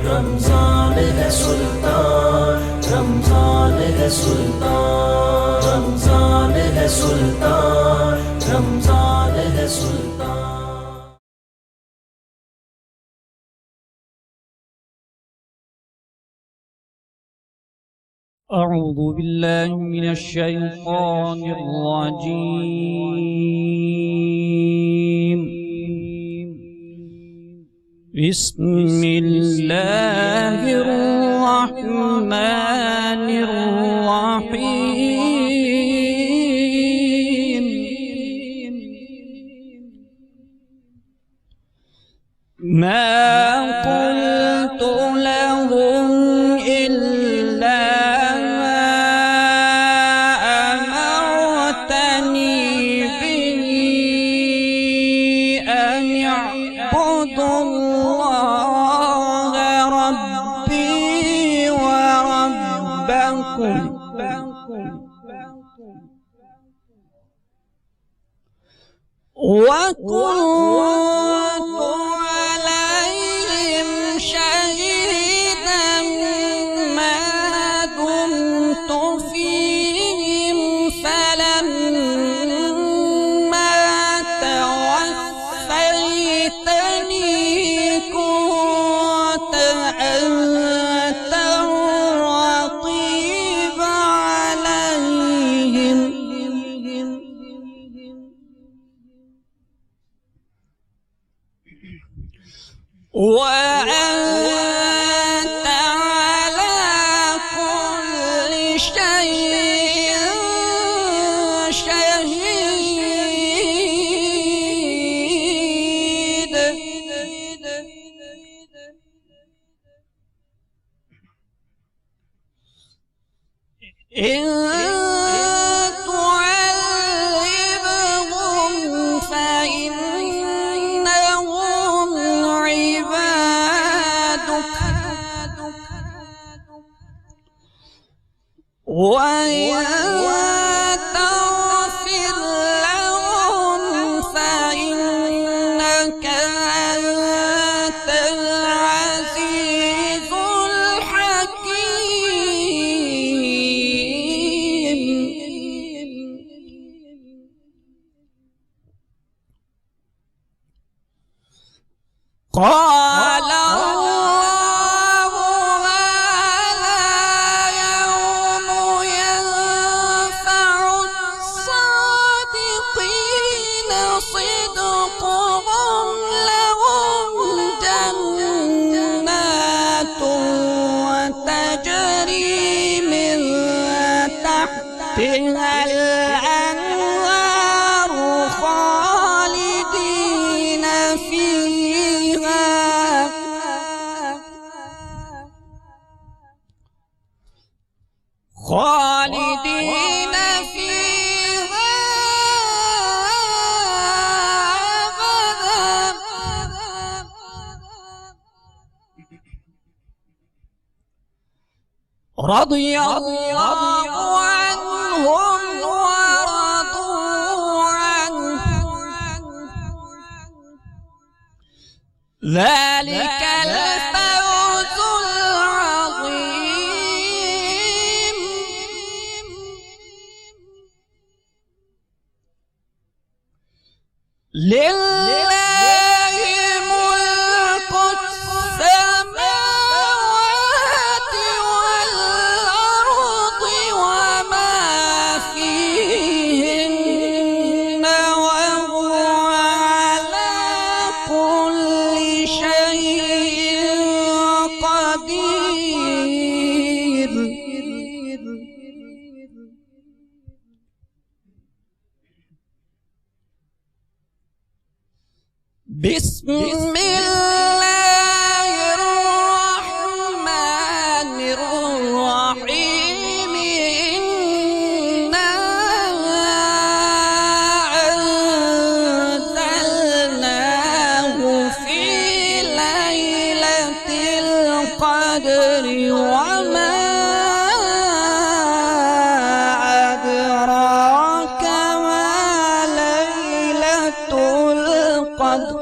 رمضان ہے سلطان، رمضان ہے سلطان، رمضان ہے سلطان، رمضان ہے سلطان۔ أعوذ بالله من الشيطان الرجيم. بسم الله الرحمن الرحيم. ما قلت لهم إلا أمرتني به أن اعبدوا الله ربي وربكم وكنت عليهم شهيدا ما دمت فيهم فلما توفيتني كنت أنت الرقيب عليهم وأنت على كل شيء شهيد. إن تعذبهم فإنهم عبادك وإن تغفر لهم فإنك أنت العزيز الحكيم. قال الله هذا يوم ينفع الصادقين صدقهم لهم جنات وتجري من تحتها الأنهار خالدين فيها أبدا رضي الله عنهم ورضوا عنه ذلك الفوز العظيم. لله ملك السماوات والأرض وما فيهن وهو على كل شيء قدير. بسم الله الرحمن الرحيم. إنا أنزلناه في ليلة القدر وما أدراك ما ليلة القدر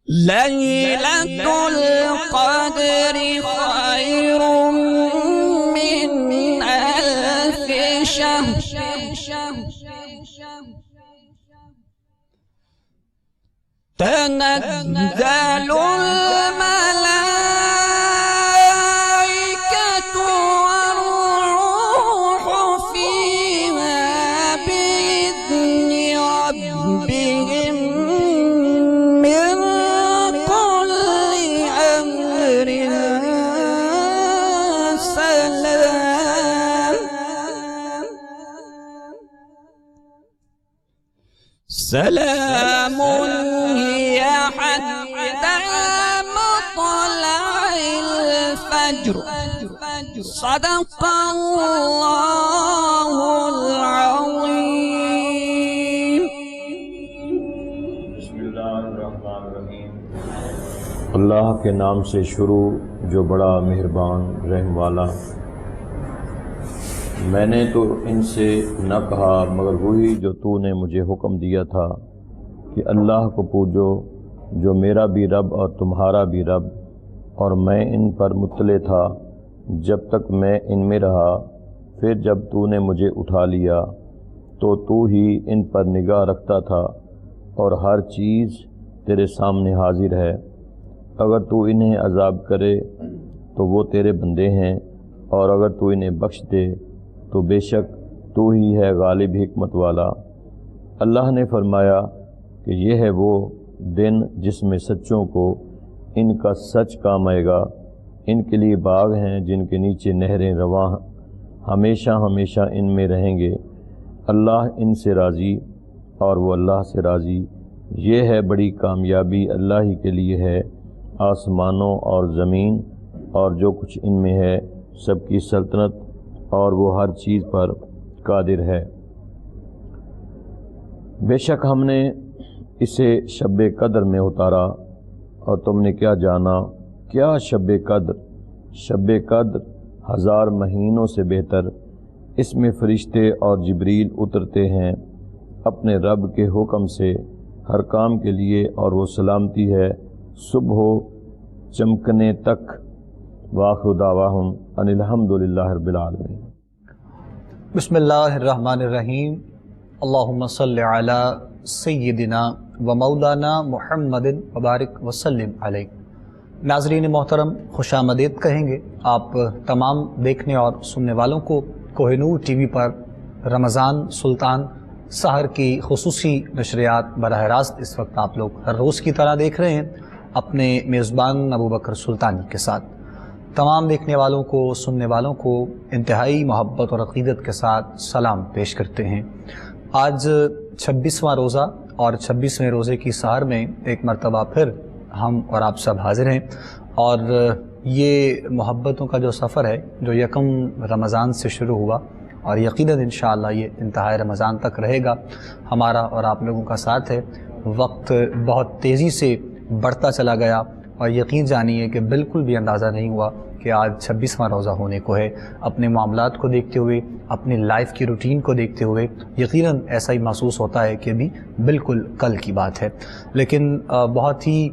ليلة القدر خير من ألف شهر تنزل الملائكة والروح فيها بإذن ربهم من كل أمر سلام هي حتى مطلع الفجر صدق الله العظيم بسم اللہ الرحمن الرحیم۔ اللہ کے نام سے شروع جو بڑا مہربان رحم والا۔ میں نے تو ان سے نہ کہا مگر وہی جو تو نے مجھے حکم دیا تھا کہ اللہ کو پوجو جو میرا بھی رب اور تمہارا بھی رب، اور میں ان پر مطلع تھا جب تک میں ان میں رہا، پھر جب تو نے مجھے اٹھا لیا تو تو ہی ان پر نگاہ رکھتا تھا، اور ہر چیز تیرے سامنے حاضر ہے۔ اگر تو انہیں عذاب کرے تو وہ تیرے بندے ہیں، اور اگر تو انہیں بخش دے تو بے شک تو ہی ہے غالب حکمت والا۔ اللہ نے فرمایا کہ یہ ہے وہ دن جس میں سچوں کو ان کا سچ کام آئے گا۔ ان کے لیے باغ ہیں جن کے نیچے نہریں رواں ہمیشہ ہمیشہ ان میں رہیں گے۔ اللہ ان سے راضی اور وہ اللہ سے راضی۔ یہ ہے بڑی کامیابی اللہ ہی کے لیے ہے۔ آسمانوں اور زمین اور جو کچھ ان میں ہے سب کی سلطنت، اور وہ ہر چیز پر قادر ہے۔ بے شک ہم نے اسے شب قدر میں اتارا، اور تم نے کیا جانا کیا شب قدر؟ شب قدر 1000 مہینوں سے بہتر۔ اس میں فرشتے اور جبریل اترتے ہیں اپنے رب کے حکم سے ہر کام کے لیے، اور وہ سلامتی ہے صبح و چمکنے تک۔ وآخر دعواہم ان الحمدللہ رب العالمین۔ بسم اللہ الرحمن الرحیم۔ اللہم صلی علی سیدنا و مولانا محمد وبارک وسلم علیہ۔ ناظرین محترم، خوش آمدید کہیں گے آپ تمام دیکھنے اور سننے والوں کو کوہ نور ٹی وی پر رمضان سلطان سحر کی خصوصی نشریات براہ راست اس وقت آپ لوگ ہر روز کی طرح دیکھ رہے ہیں اپنے میزبان ابوبکر سلطانی کے ساتھ۔ تمام دیکھنے والوں کو سننے والوں کو انتہائی محبت اور عقیدت کے ساتھ سلام پیش کرتے ہیں۔ آج 26واں روزہ اور 26ویں روزے کی سحر میں ایک مرتبہ پھر ہم اور آپ سب حاضر ہیں، اور یہ محبتوں کا جو سفر ہے جو یکم رمضان سے شروع ہوا اور یقیناً انشاءاللہ یہ انتہائی رمضان تک رہے گا، ہمارا اور آپ لوگوں کا ساتھ ہے۔ وقت بہت تیزی سے بڑھتا چلا گیا، اور یقین جانیے کہ بالکل بھی اندازہ نہیں ہوا کہ آج 26واں روزہ ہونے کو ہے۔ اپنے معاملات کو دیکھتے ہوئے، اپنی لائف کی روٹین کو دیکھتے ہوئے یقیناً ایسا ہی محسوس ہوتا ہے کہ ابھی بالکل کل کی بات ہے، لیکن بہت ہی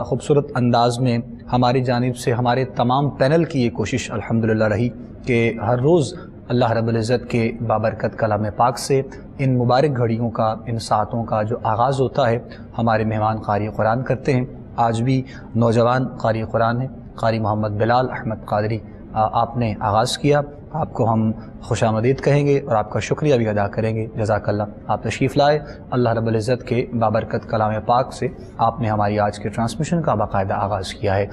خوبصورت انداز میں ہماری جانب سے ہمارے تمام پینل کی یہ کوشش الحمدللہ رہی کہ ہر روز اللہ رب العزت کے بابرکت کلام پاک سے ان مبارک گھڑیوں کا، ان ساعتوں کا جو آغاز ہوتا ہے ہمارے مہمان قاری قرآن کرتے ہیں۔ آج بھی نوجوان قاری قرآن ہیں، قاری محمد بلال احمد قادری، آپ نے آغاز کیا، آپ کو ہم خوش آمدید کہیں گے اور آپ کا شکریہ بھی ادا کریں گے۔ جزاک اللہ، آپ تشریف لائے۔ اللہ رب العزت کے بابرکت کلام پاک سے آپ نے ہماری آج کے ٹرانسمیشن کا باقاعدہ آغاز کیا ہے۔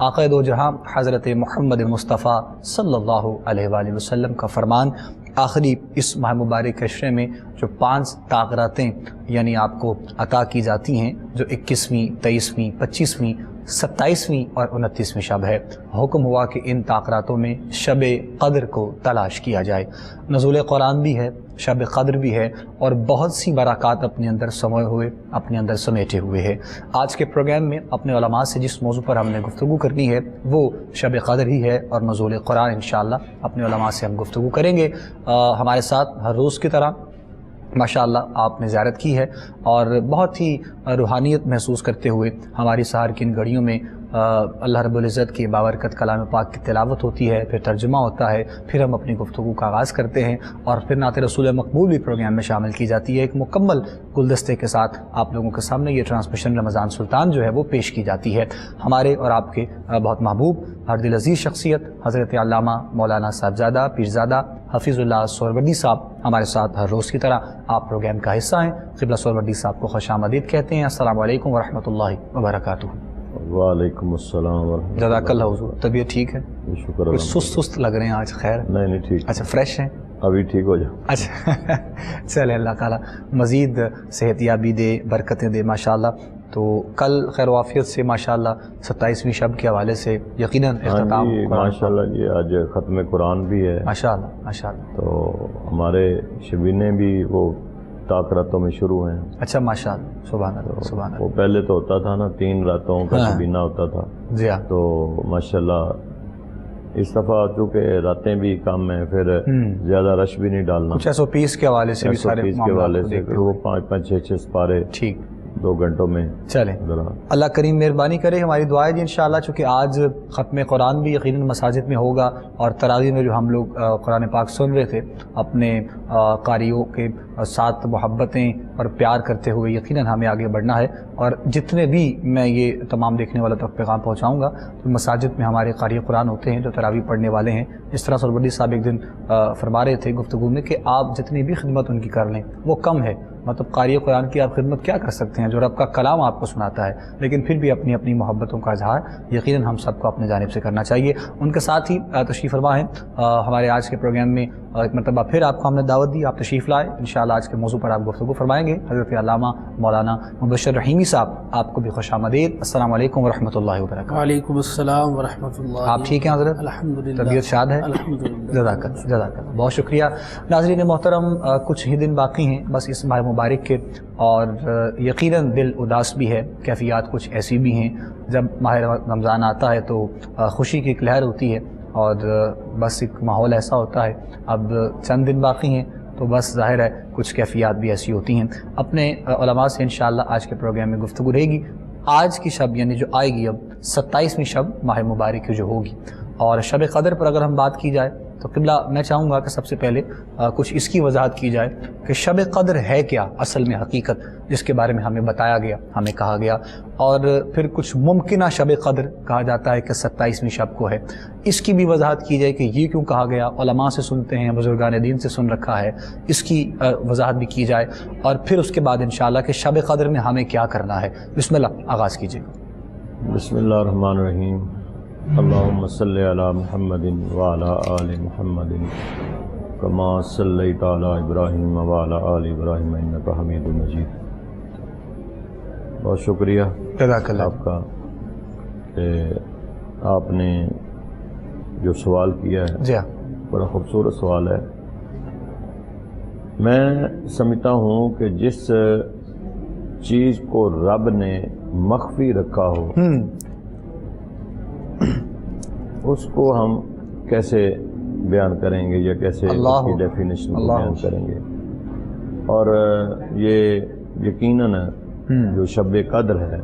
آقا دو جہاں حضرت محمد مصطفیٰ صلی اللہ علیہ وآلہ وسلم کا فرمان آخری اس ماہ مبارک عشرے میں جو 5 طاقتیں یعنی آپ کو عطا کی جاتی ہیں، جو 21ویں، 23ویں، 25ویں 27ویں اور 29ویں شب ہے۔ حکم ہوا کہ ان تاخراتوں میں شب قدر کو تلاش کیا جائے۔ نزول قرآن بھی ہے، شب قدر بھی ہے، اور بہت سی برکات اپنے اندر سموئے ہوئے، اپنے اندر سمیٹے ہوئے ہیں۔ آج کے پروگرام میں اپنے علماء سے جس موضوع پر ہم نے گفتگو کرنی ہے وہ شب قدر ہی ہے، اور نزول قرآن انشاءاللہ اپنے علماء سے ہم گفتگو کریں گے۔ ہمارے ساتھ ہر روز کی طرح ماشاءاللہ آپ نے زیارت کی ہے، اور بہت ہی روحانیت محسوس کرتے ہوئے ہماری سحر کی ان گھڑیوں میں اللہ رب العزت کی بابرکت کلام پاک کی تلاوت ہوتی ہے، پھر ترجمہ ہوتا ہے، پھر ہم اپنی گفتگو کا آغاز کرتے ہیں، اور پھر نعت رسول مقبول بھی پروگرام میں شامل کی جاتی ہے۔ ایک مکمل گلدستے کے ساتھ آپ لوگوں کے سامنے یہ ٹرانسمیشن رمضان سلطان جو ہے وہ پیش کی جاتی ہے۔ ہمارے اور آپ کے بہت محبوب ہر دل عزیز شخصیت حضرت علامہ مولانا صاحبزادہ پیرزادہ حفیظ اللہ سہروردی صاحب ہمارے ساتھ ہر روز کی طرح آپ پروگرام کا حصہ ہیں۔ قبلہ سہروردی صاحب کو خوش آمدید کہتے ہیں۔ السلام علیکم ورحمۃ اللہ وبرکاتہ۔ وعلیکم السلام ورحمۃ اللہ۔ جزاک اللہ حضور۔ طبیعت ٹھیک ہے؟ شکر کچھ سست لگ رہے ہیں آج؟ خیر؟ نہیں ٹھیک، اچھا فریش ہیں؟ ابھی ٹھیک ہو جاؤ۔ اچھا چلے اللہ تعالیٰ مزید صحت یابی دے، برکتیں دے ماشاءاللہ۔ تو کل خیر و عافیت سے ماشاءاللہ 27ویں شب کے حوالے سے یقیناً اختتام ماشاءاللہ جی آج ختم قرآن بھی ہے ماشاءاللہ ماشاءاللہ۔ تو ہمارے شبینے بھی وہ تاخراتوں میں شروع ہیں۔ اچھا ماشاءاللہ، سبحان اللہ سبحان وہ اللہ۔ پہلے تو ہوتا تھا نا 3 راتوں کا ہاں۔ شبینہ ہوتا تھا، جی ہاں، تو ماشاءاللہ اس دفعہ چونکہ راتیں بھی کم ہیں، پھر زیادہ رش بھی نہیں ڈالنا۔ کچھ 120 کے حوالے سے بھی سارے 130 کے معاملات حوالے کو سے دیکھتے پھر ہوئے۔ وہ 5-5 6-6 سپارے ٹھیک، 2 گھنٹوں میں چلیں ذرا۔ اللہ کریم مہربانی کرے۔ ہماری دعا ہے جی انشاءاللہ، چونکہ آج ختم قرآن بھی یقیناً مساجد میں ہوگا، اور تراویح میں جو ہم لوگ قرآن پاک سن رہے تھے اپنے قاریوں کے ساتھ محبتیں اور پیار کرتے ہوئے یقیناً ہمیں آگے بڑھنا ہے۔ اور جتنے بھی میں یہ تمام دیکھنے والوں تک پیغام پہنچاؤں گا، تو مساجد میں ہمارے قاری قرآن ہوتے ہیں جو تراویح پڑھنے والے ہیں۔ اس طرح سہروردی صاحب ایک دن فرما رہے تھے گفتگو میں کہ آپ جتنی بھی خدمت ان کی کر لیں وہ کم ہے، مطلب قاری قرآن کی آپ خدمت کیا کر سکتے ہیں جو رب کا کلام آپ کو سناتا ہے، لیکن پھر بھی اپنی اپنی محبتوں کا اظہار یقیناً ہم سب کو اپنے جانب سے کرنا چاہیے۔ ان کے ساتھ ہی تشریف فرما ہیں ہمارے آج کے پروگرام میں ایک مرتبہ پھر آپ کو ہم نے دعوت دی، آپ تشریف لائے۔ انشاءاللہ آج کے موضوع پر آپ گفتگو فرمائیں گے حضرت علامہ مولانا مبشر رحیمی صاحب، آپ کو بھی خوش آمدید۔ السلام علیکم ورحمۃ اللہ وبرکاتہ۔ وعلیکم السلام ورحمۃ اللہ۔ آپ ٹھیک ہیں حضرت؟ الحمدللہ، طبیعت شاد ہے؟ الحمدللہ۔ جزاک اللہ جزاک اللہ، بہت شکریہ۔ ناظرین محترم، کچھ ہی دن باقی ہیں بس اس ماہ مبارک کے، اور یقیناً دل اداس بھی ہے، کیفیات کچھ ایسی بھی ہیں۔ جب ماہ رمضان آتا ہے تو خوشی کی ایک لہر ہوتی ہے، اور بس ایک ماحول ایسا ہوتا ہے۔ اب چند دن باقی ہیں تو بس ظاہر ہے کچھ کیفیات بھی ایسی ہوتی ہیں۔ اپنے علماء سے انشاءاللہ آج کے پروگرام میں گفتگو رہے گی۔ آج کی شب یعنی جو آئے گی اب 27ویں شب ماہ مبارک کی جو ہوگی، اور شب قدر پر اگر ہم بات کی جائے تو قبلہ میں چاہوں گا کہ سب سے پہلے کچھ اس کی وضاحت کی جائے کہ شب قدر ہے کیا اصل میں حقیقت، جس کے بارے میں ہمیں بتایا گیا، ہمیں کہا گیا، اور پھر کچھ ممکنہ شب قدر کہا جاتا ہے کہ 27ویں شب کو ہے، اس کی بھی وضاحت کی جائے کہ یہ کیوں کہا گیا، علماء سے سنتے ہیں، بزرگان دین سے سن رکھا ہے، اس کی وضاحت بھی کی جائے، اور پھر اس کے بعد انشاءاللہ کہ شب قدر میں ہمیں کیا کرنا ہے۔ بسم اللہ، آغاز کیجیے۔ بسم اللہ الرحمن الرحیم۔ اللہم صلی علی محمد وعلی آل محمد کما صلیت علی ابراہیم وعلی آل ابراہیم انک حمید مجید۔ بہت شکریہ جزاک اللہ۔ آپ کا کہ آپ نے جو سوال کیا ہے جی ہاں، بڑا خوبصورت سوال ہے۔ میں سمجھتا ہوں کہ جس چیز کو رب نے مخفی رکھا ہو اس کو ہم کیسے بیان کریں گے، یا کیسے اس کی ڈیفینیشن کو بیان کریں گے۔ اور یہ یقیناً جو شب قدر ہے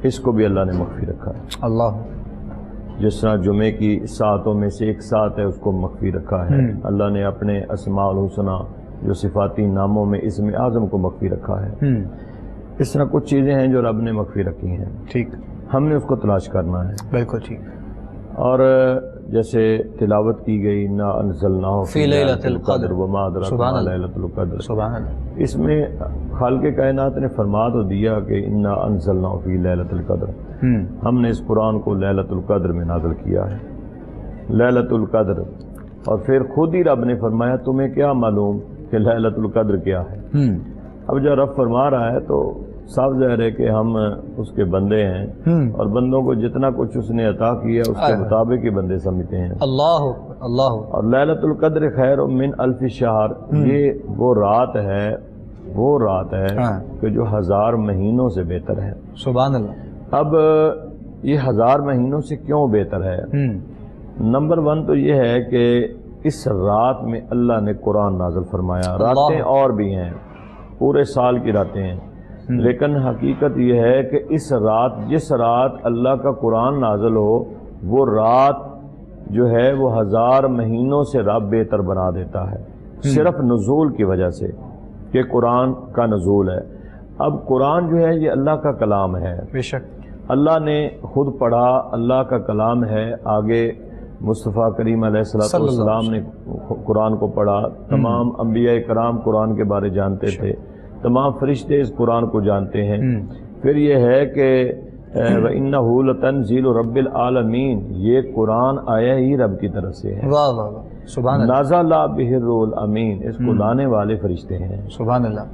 اس کو بھی اللہ نے مخفی رکھا ہے۔ اللہ، جس طرح جمعے کی ساعتوں میں سے ایک ساعت ہے اس کو مخفی رکھا ہے، اللہ نے اپنے اسماء الحسنہ جو صفاتی ناموں میں اسم اعظم کو مخفی رکھا ہے۔ اس طرح کچھ چیزیں ہیں جو رب نے مخفی رکھی ہیں، ٹھیک، ہم نے اس کو تلاش کرنا ہے۔ بالکل ٹھیک۔ اور جیسے تلاوت کی گئی انا انزلناہ فی لیلۃ القدر وما ادراک ما لیلۃ القدر، سبحان اللہ، اس میں خالق کائنات نے فرما تو دیا کہ انا انزلناہ فی لیلۃ القدر، ہم نے اس قرآن کو لیلۃ القدر میں نازل کیا ہے، لیلۃ القدر۔ اور پھر خود ہی رب نے فرمایا تمہیں کیا معلوم کہ لیلۃ القدر کیا ہے۔ اب جب رب فرما رہا ہے تو صاف ظاہر ہے کہ ہم اس کے بندے ہیں اور بندوں کو جتنا کچھ اس نے عطا کیا اس کے مطابق ہی بندے سمجھتے ہیں۔ اللہ اکبر، اللہ اکبر۔ اور لیلۃ القدر خیر من الف شہر، یہ وہ رات ہے کہ جو 1000 مہینوں سے بہتر ہے۔ سبحان اللہ۔ اب یہ 1000 مہینوں سے کیوں بہتر ہے؟ نمبر 1 تو یہ ہے کہ اس رات میں اللہ نے قرآن نازل فرمایا۔ راتیں اور بھی ہیں، پورے سال کی راتیں ہیں، لیکن حقیقت یہ ہے کہ اس رات، جس رات اللہ کا قرآن نازل ہو، وہ رات جو ہے وہ 1000 مہینوں سے رب بہتر بنا دیتا ہے، صرف نزول کی وجہ سے کہ قرآن کا نزول ہے۔ اب قرآن جو ہے یہ اللہ کا کلام ہے، بے شک اللہ نے خود پڑھا، اللہ کا کلام ہے۔ آگے مصطفیٰ کریم علیہ السلام نے قرآن کو پڑھا، تمام انبیاء کرام قرآن کے بارے جانتے تھے، تمام فرشتے اس قرآن کو جانتے ہیں۔ پھر یہ ہے کہ وَإِنَّهُ لَتَنزِيلُ رَبِّ الْعَالَمِينَ، یہ قرآن آیا ہی رب کی طرف سے ہے۔ واہ واہ واہ، سبحان اللہ۔ نَزَلَ بِهِ الرُّوحُ الْأَمِينُ، اس کو لانے والے فرشتے ہیں۔ سبحان اللہ۔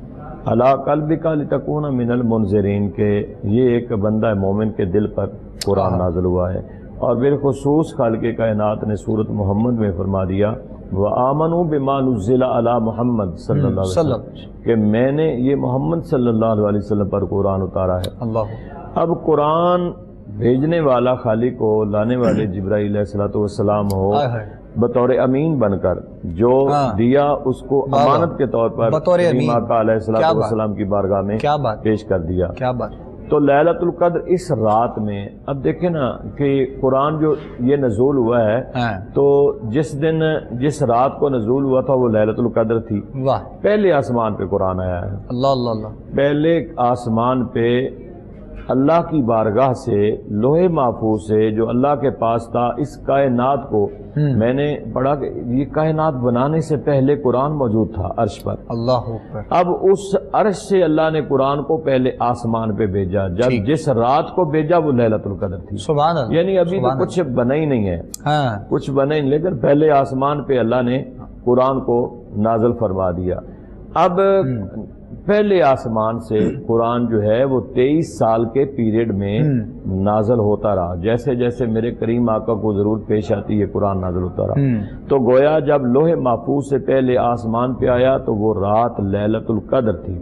عَلَىٰ قَلْبِكَ لِتَكُونَ مِنَ الْمُنذِرِينَ، کہ یہ ایک بندہ مومن کے دل پر قرآن نازل ہوا ہے۔ اور بالخصوص خالق کائنات نے سورۃ محمد میں فرما دیا وَآمَنُوا بِمَا نُزِّلَ عَلَىٰ محمد صلی اللہ علیہ وسلم، کہ میں نے یہ محمد صلی اللہ علیہ وسلم پر قرآن اتارا ہے۔ اللہ۔ اب قرآن بھیجنے والا خالق ہو، لانے والے جبرائیل علیہ السلام ہو، بطور امین بن کر جو دیا اس کو امانت کے طور پر بطور امین آقا علیہ السلام کی بارگاہ میں پیش کر دیا۔ کیا بات۔ تو لیلۃ القدر اس رات میں، اب دیکھیں نا کہ قرآن جو یہ نزول ہوا ہے تو جس دن جس رات کو نزول ہوا تھا وہ لیلۃ القدر تھی۔ واہ، پہلے آسمان پہ قرآن آیا ہے، اللہ اللہ اللہ۔ پہلے آسمان پہ اللہ کی بارگاہ سے لوح محفوظ سے جو اللہ کے پاس تھا، اس کائنات کو میں نے پڑھا کہ یہ کائنات بنانے سے پہلے قرآن موجود تھا عرش پر۔ اللہ اکبر۔ اب اس عرش سے اللہ نے قرآن کو پہلے آسمان پہ بھیجا، جب جس رات کو بھیجا وہ لیلۃ القدر تھی۔ سبحان اللہ۔ یعنی ابھی تو کچھ بنا ہی نہیں ہے، کچھ بنا ہی نہیں، لیکن پہلے آسمان پہ اللہ نے قرآن کو نازل فرما دیا۔ اب پہلے آسمان سے قرآن جو ہے وہ 23 سال کے پیریڈ میں نازل ہوتا رہا، جیسے جیسے میرے کریم آقا کو ضرورت پیش آتی ہے قرآن نازل ہوتا رہا۔ تو گویا جب لوح محفوظ سے پہلے آسمان پہ آیا تو وہ رات لیلۃ القدر تھی،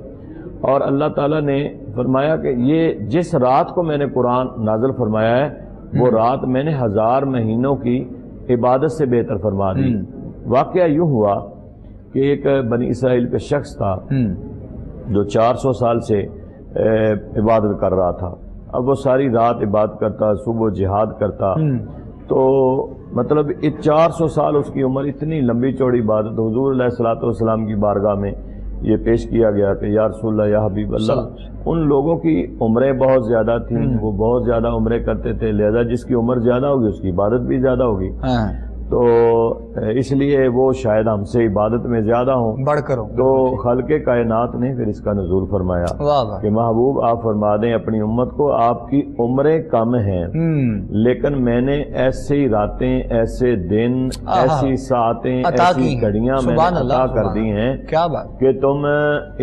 اور اللہ تعالیٰ نے فرمایا کہ یہ جس رات کو میں نے قرآن نازل فرمایا ہے وہ رات میں نے 1000 مہینوں کی عبادت سے بہتر فرما دی۔ واقعہ یوں ہوا کہ ایک بنی اسرائیل کا شخص تھا جو 400 سال سے عبادت کر رہا تھا۔ اب وہ ساری رات عبادت کرتا، صبح جہاد کرتا، تو مطلب 400 سال اس کی عمر، اتنی لمبی چوڑی عبادت۔ حضور علیہ السلام کی بارگاہ میں یہ پیش کیا گیا کہ یا رسول اللہ، یا حبیب اللہ، ان لوگوں کی عمریں بہت زیادہ تھیں، وہ بہت زیادہ عمریں کرتے تھے، لہذا جس کی عمر زیادہ ہوگی اس کی عبادت بھی زیادہ ہوگی، تو اس لیے وہ شاید ہم سے عبادت میں زیادہ ہوں، بڑھ کر ہوں۔ تو خالق کائنات نے پھر اس کا نزول فرمایا کہ محبوب آپ فرما دیں اپنی امت کو، آپ کی عمریں کم ہیں لیکن میں نے ایسی راتیں، ایسے دن، ایسی ساعتیں، ایسی گھڑیاں میں نے عطا کر دی ہیں کہ تم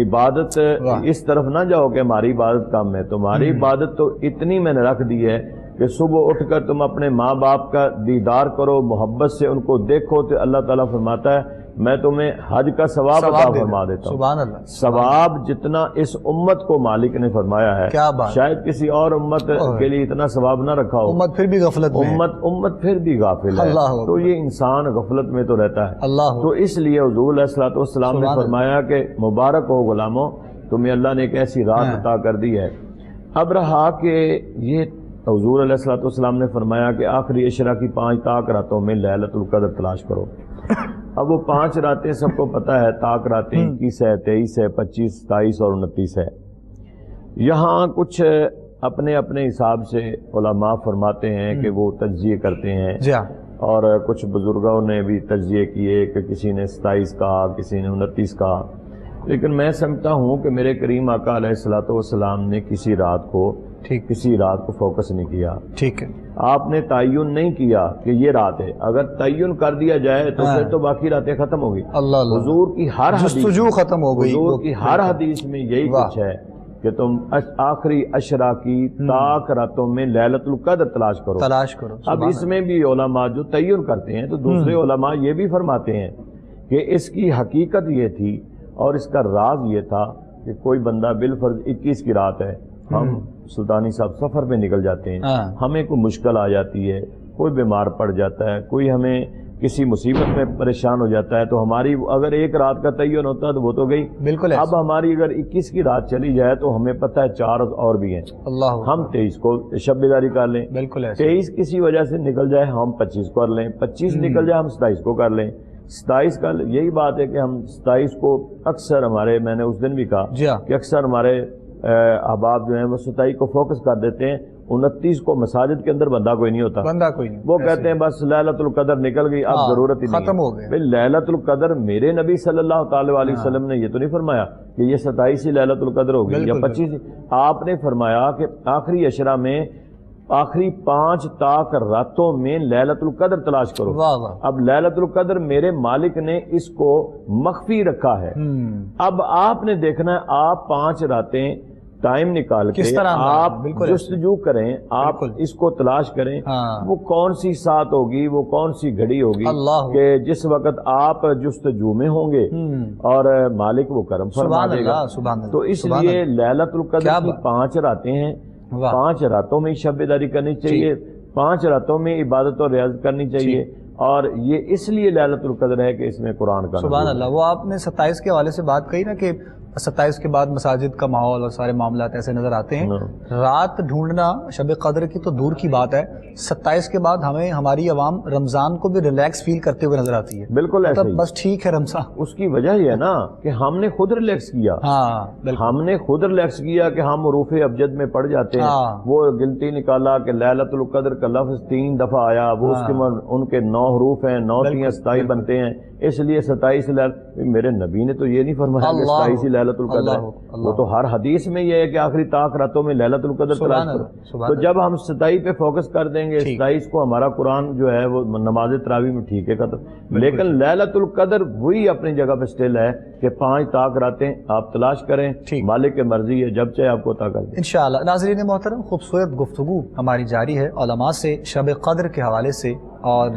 عبادت اس طرف نہ جاؤ کہ ہماری عبادت کم ہے۔ تمہاری عبادت تو اتنی میں نے رکھ دی ہے کہ صبح اٹھ کر تم اپنے ماں باپ کا دیدار کرو، محبت سے ان کو دیکھو، تو اللہ تعالیٰ فرماتا ہے میں تمہیں حج کا ثواب عطا فرما دیتا ہوں۔ سبحان اللہ۔ ثواب جتنا اس امت کو مالک نے فرمایا ہے، شاید کسی اور امت کے لیے اتنا ثواب نہ رکھا ہو، امت پھر بھی غفلت میں، امت پھر بھی غافل ہے، تو یہ انسان غفلت میں تو رہتا ہے۔ تو اس لیے حضور علیہ السلام نے فرمایا کہ مبارک ہو غلاموں، تمہیں اللہ نے ایک ایسی رات عطا کر دی ہے۔ اب رہا کہ یہ حضور علیہ السلام نے فرمایا کہ آخری عشرہ کی 5 طاق راتوں میں لیلۃ القدر تلاش کرو۔ اب وہ 5 راتیں سب کو پتہ ہے، طاق راتیں 21 ہے، 23 ہے، 25، 27 اور 29 ہے۔ یہاں کچھ اپنے اپنے حساب سے علماء فرماتے ہیں کہ وہ تجزیے کرتے ہیں، اور کچھ بزرگوں نے بھی تجزیے کیے کہ کسی نے 27 کہا، کسی نے 29 کہا، لیکن میں سمجھتا ہوں کہ میرے کریم آقا علیہ السلام نے کسی رات کو فوکس نہیں کیا، ٹھیک ہے، آپ نے تعین نہیں کیا کہ یہ رات ہے۔ اگر تعین کر دیا جائے تو پھر تو باقی راتیں ختم ہو گئی۔ حضور کی ہر حدیث ختم ہو گئی، حضور کی ہر حدیث میں یہی کچھ ہے کہ تم آخری اشرا کی تاک راتوں میں لیلۃ القدر تلاش کرو۔ اب اس میں بھی علماء جو تعین کرتے ہیں تو دوسرے علماء یہ بھی فرماتے ہیں کہ اس کی حقیقت یہ تھی اور اس کا راز یہ تھا کہ کوئی بندہ بالفرض 21 کی رات ہے، ہم سلطانی صاحب سفر پہ نکل جاتے ہیں، ہمیں کوئی مشکل آ جاتی ہے، کوئی بیمار پڑ جاتا ہے، کوئی ہمیں کسی مصیبت میں پریشان ہو جاتا ہے، تو ہماری اگر ایک رات کا تعین ہوتا ہے تو وہ تو گئی بالکل۔ اب ہماری اگر 21 کی رات چلی جائے تو ہمیں پتہ ہے 4 اور بھی ہیں، ہم 23 کو شب بیداری کر لیں، 23 کسی وجہ سے نکل جائے ہم 25 کو کر لیں، 25 نکل جائے ہم 27 کو کر لیں، 27 کا یہی بات ہے کہ ہم 27 کو اکثر ہمارے، میں نے اس دن بھی کہا کہ اکثر ہمارے احباب جو ہیں وہ 27 کو فوکس کر دیتے ہیں، 29 کو مساجد کے اندر بندہ کوئی نہیں ہوتا، وہ کہتے ہیں بس لیلۃ القدر نکل گئی، اب ضرورت ہی نہیں، ختم ہو گیا۔ لیلۃ القدر میرے نبی صلی اللہ تعالی علیہ وسلم نے یہ تو نہیں فرمایا کہ یہ 27 ہی لیلۃ القدر ہو گئی یا 25، آپ نے فرمایا کہ آخری عشرہ میں آخری 5 تاک راتوں میں لیلۃ القدر تلاش کرو۔ اب لیلۃ القدر میرے مالک نے اس کو مخفی رکھا ہے، اب آپ نے دیکھنا ہے آپ 5 راتیں ٹائم نکال کے آپ جستجو کریں، آپ اس کو تلاش کریں، وہ کون سی ساتھ ہوگی، وہ کون سی گھڑی ہوگی کہ جس وقت آپ جستجو میں ہوں گے اور مالک وہ کرم فرما دے گا۔ تو اس لیے لیلۃ القدر کی 5 راتیں ہیں، 5 راتوں میں شب بیداری کرنی چاہیے، 5 راتوں میں عبادت اور ریاض کرنی چاہیے، اور یہ اس لیے لیلۃ القدر ہے کہ اس میں قرآن کا سبحان اللہ۔ وہ آپ نے 27 کے حوالے سے بات کہی نا کہ 27 کے بعد مساجد کا ماحول اور سارے معاملات ایسے نظر آتے ہیں، رات ڈھونڈنا شب قدر کی تو دور کی بات ہے، 27 کے بعد ہمیں ہماری عوام رمضان کو بھی ریلیکس فیل کرتے ہوئے نظر آتی ہے، بالکل ایسا ہی، بس ٹھیک ہے رمضان۔ اس کی وجہ یہ ہے نا کہ ہم نے خود ریلیکس کیا، ہم نے خود ریلیکس کیا کہ ہم حروف ابجد میں پڑھ جاتے ہیں، وہ گنتی نکالا کہ لیلۃ القدر کا لفظ 3 دفعہ آیا، وہ اس کے ان کے 9 حروف ہیں، 9 3 27 بنتے ہیں، اس لیے 27 میرے نبی نے تو یہ نہیں فرمایا کہ 27 لیلۃ القدر ہے، وہ تو ہر حدیث میں یہ ہے کہ آخری طاق راتوں میں لیلۃ القدر تلاش کرو۔ تو جب ہم 27 پہ فوکس کر دیں گے، 27 کو ہمارا قرآن جو ہے وہ نماز تراویح میں ٹھیک ہے ختم، لیکن لیلۃ القدر وہی اپنی جگہ پہ سٹل ہے کہ 5 طاق راتیں آپ تلاش کریں، مالک کی مرضی ہے جب چاہے آپ کو عطا کر دیں انشاءاللہ۔ ناظرین محترم، خوبصورت گفتگو ہماری جاری ہے علماء سے شب قدر کے حوالے سے، اور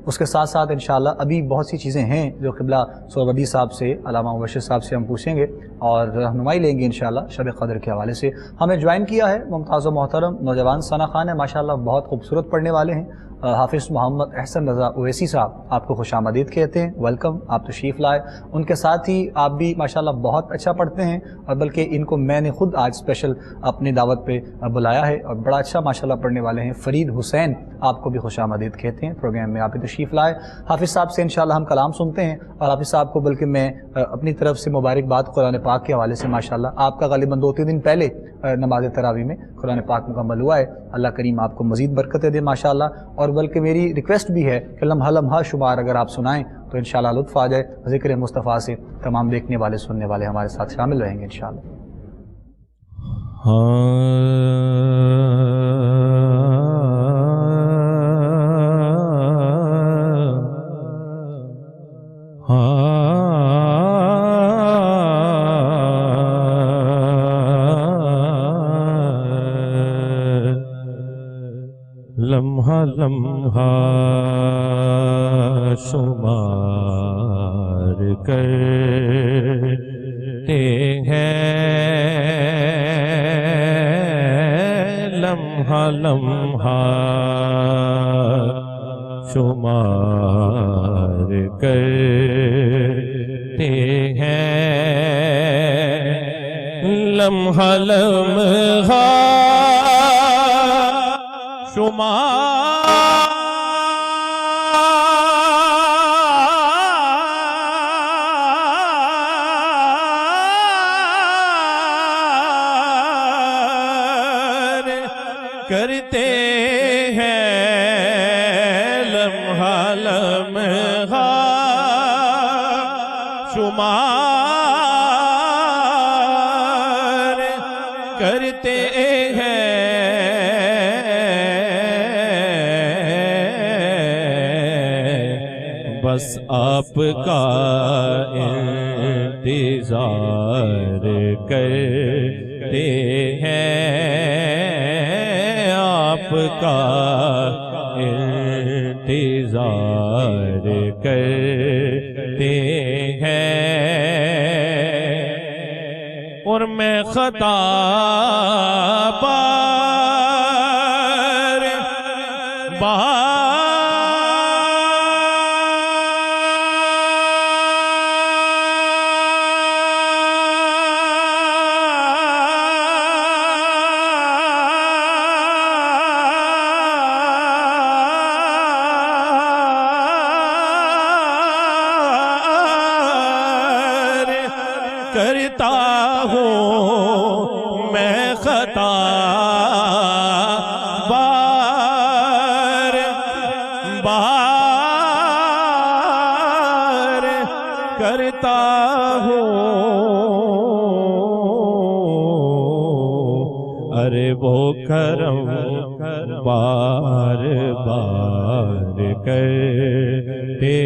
اس کے ساتھ ساتھ انشاءاللہ ابھی بہت سی چیزیں ہیں جو قبلہ سہروردی صاحب سے، علامہ مبشر صاحب سے ہم پوچھیں گے اور رہنمائی لیں گے انشاءاللہ شب قدر کے حوالے سے۔ ہمیں جوائن کیا ہے ممتاز و محترم نوجوان ثنا خان ہے، ماشاءاللہ بہت خوبصورت پڑھنے والے ہیں، حافظ محمد احسن رضا اویسی صاحب، آپ کو خوش آمدید کہتے ہیں، ویلکم، آپ تشریف لائے۔ ان کے ساتھ ہی آپ بھی ماشاءاللہ بہت اچھا پڑھتے ہیں، اور بلکہ ان کو میں نے خود آج اسپیشل اپنی دعوت پہ بلایا ہے، اور بڑا اچھا ماشاءاللہ پڑھنے والے ہیں۔ فرید حسین، آپ کو بھی خوش آمدید کہتے ہیں، پروگرام میں آپ بھی تشریف لائے۔ حافظ صاحب سے انشاءاللہ ہم کلام سنتے ہیں، اور حافظ صاحب کو بلکہ میں اپنی طرف سے مبارکباد قرآن پاک کے حوالے سے، ماشاءاللہ آپ کا غالباً 2-3 دن پہلے نماز تراویح میں قرآن پاک مکمل ہوا ہے، اللہ کریم آپ کو مزید برکتیں دے ماشاءاللہ، اور بلکہ میری ریکویسٹ بھی ہے کہ لمحہ لمحہ شمار اگر آپ سنائیں تو انشاءاللہ لطف آ جائے، ذکر مصطفیٰ سے تمام دیکھنے والے سننے والے ہمارے ساتھ شامل رہیں گے انشاءاللہ۔ لمحہ لمحہ شمار کرتے ہیں، لمحہ لمحہ شمار کرتے ہیں، لمحہ لمحہ شمار کرتے ہیں، لمحہ لمحہ شمار کرتے ہیں، بس آپ کا انتظار کرتے ہیں آپ کا انتظار کرتے ہیں، اور میں خطا بار کرتا ہوں میں خطا بار بار کرتا ہوں، ارے وہ کرم بار بار کرتے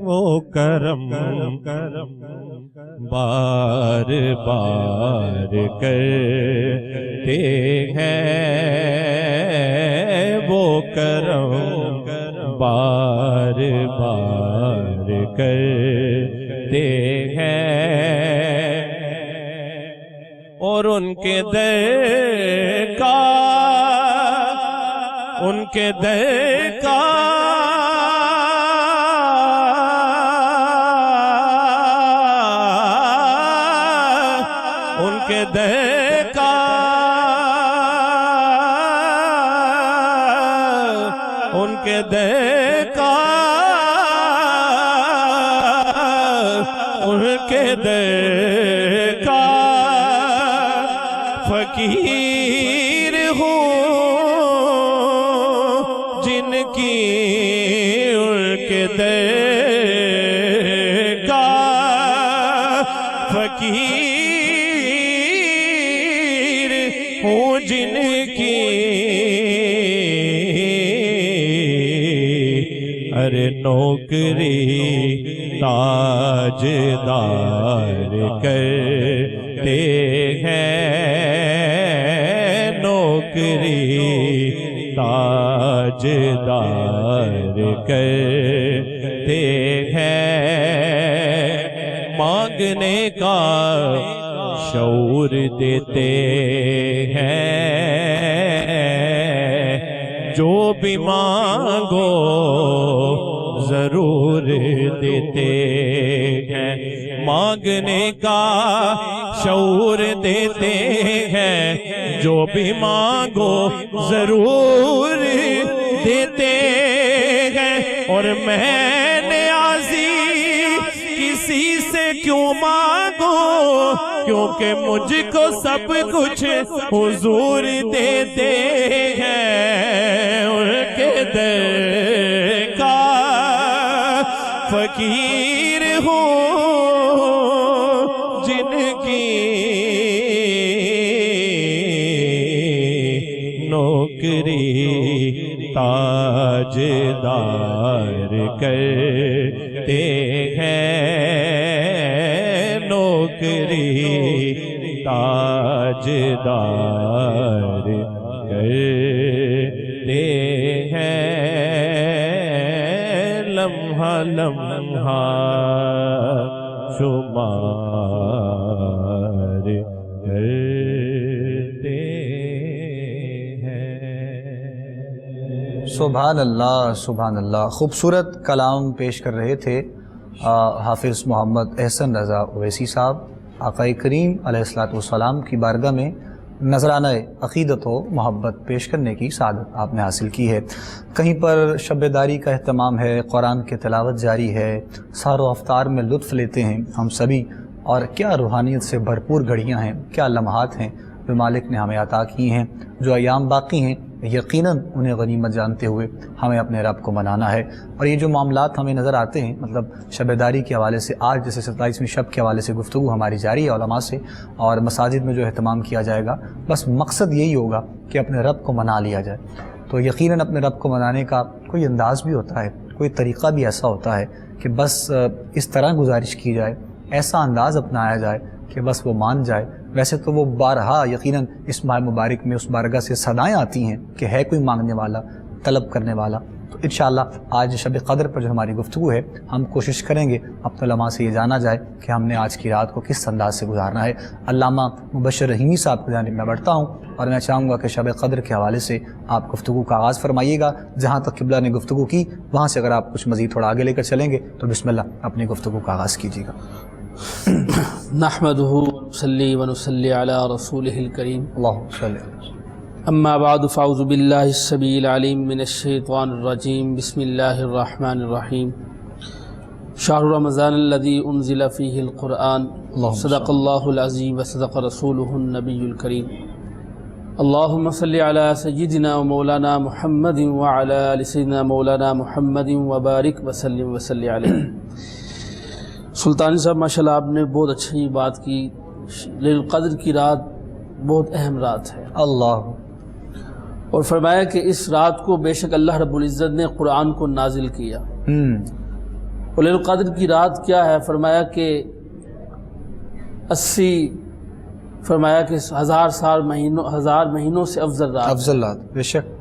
وہ کرم بار بار کرتے ہیں، وہ کرم بار بار کرتے ہیں، اور ان کے در کا ان کے در کا ان کے در کا ان کے در کا ان کے در کا فقیر ہوں، جن کی ان کے در کا فقیر ہوں، جن کی ارے نوکری تاجدار کرتے ہیں، نوکری تاجدار کرتے ہیں، مانگنے کا شعور دیتے ہیں، جو بھی مانگو ضرور دیتے ہیں، مانگنے کا شعور دیتے ہیں، جو بھی مانگو ضرور دیتے ہیں، اور میں نیازی کسی سے کیوں مانگو، کیونکہ مجھ کو سب کچھ حضور دیتے ہیں، ان کے در کا فقیر ہوں، جن کی نوکری تاجدار کرتے ہیں، نوکری تاجدار کرتے ہیں، لمحہ لمحہ شمار کرتے ہیں۔ سبحان اللہ سبحان اللہ، خوبصورت کلام پیش کر رہے تھے حافظ محمد احسن رضا اویسی صاحب۔ آقا کریم علیہ السلام کی بارگاہ میں نذرانہ عقیدت و محبت پیش کرنے کی سعادت آپ نے حاصل کی ہے۔ کہیں پر شب داری کا اہتمام ہے، قرآن کی تلاوت جاری ہے، سحر و افطار میں لطف لیتے ہیں ہم سبھی، اور کیا روحانیت سے بھرپور گھڑیاں ہیں، کیا لمحات ہیں جو مالک نے ہمیں عطا کی ہیں۔ جو ایام باقی ہیں یقیناً انہیں غنیمت جانتے ہوئے ہمیں اپنے رب کو منانا ہے۔ اور یہ جو معاملات ہمیں نظر آتے ہیں، مطلب شب داری کے حوالے سے آج جیسے 27ویں شب کے حوالے سے گفتگو ہماری جاری ہے علماء سے، اور مساجد میں جو اہتمام کیا جائے گا، بس مقصد یہی ہوگا کہ اپنے رب کو منا لیا جائے۔ تو یقیناً اپنے رب کو منانے کا کوئی انداز بھی ہوتا ہے، کوئی طریقہ بھی ایسا ہوتا ہے کہ بس اس طرح گزارش کی جائے، ایسا انداز اپنایا جائے کہ بس وہ مان جائے؟ ویسے تو وہ بارہا یقیناً اس ماہ مبارک میں اس بارگاہ سے صدائیں آتی ہیں کہ ہے کوئی مانگنے والا، طلب کرنے والا۔ تو انشاءاللہ آج شب قدر پر جو ہماری گفتگو ہے، ہم کوشش کریں گے اپنے علماء سے یہ جانا جائے کہ ہم نے آج کی رات کو کس انداز سے گزارنا ہے۔ علامہ مبشر رحیمی صاحب کی جانب میں بڑھتا ہوں اور میں چاہوں گا کہ شب قدر کے حوالے سے آپ گفتگو کا آغاز فرمائیے گا۔ جہاں تک قبلہ نے گفتگو کی وہاں سے اگر آپ کچھ مزید تھوڑا آگے لے کر چلیں گے تو بسم اللہ اپنی گفتگو کا آغاز کیجیے گا۔ نحمدہ ونصلی ونصلی علی رسولہ الکریم، اللہم صلی اللہ اما بعد فاعوذ باللہ السمیع العلیم من الشیطان الرجیم، بسم اللہ الرحمن الرحیم۔ شہر رمضان الذی انزل فیہ القرآن، صدق اللہ العظیم وصدق رسولہ النبی الکریم۔ اللہم صلی علی سیدنا و مولانا محمد وعلی آل سیدنا مولانا محمد وبارک وسلم وصلی علیہ۔ سلطانی صاحب ماشاءاللہ آپ نے بہت اچھی بات کی۔ لیلۃ القدر کی رات بہت اہم رات ہے، اللہ، اور فرمایا کہ اس رات کو بے شک اللہ رب العزت نے قرآن کو نازل کیا۔ اور لیلۃ القدر کی رات کیا ہے؟ فرمایا کہ 80 فرمایا کہ ہزار مہینوں سے افضل رات، افضل رات بے شک۔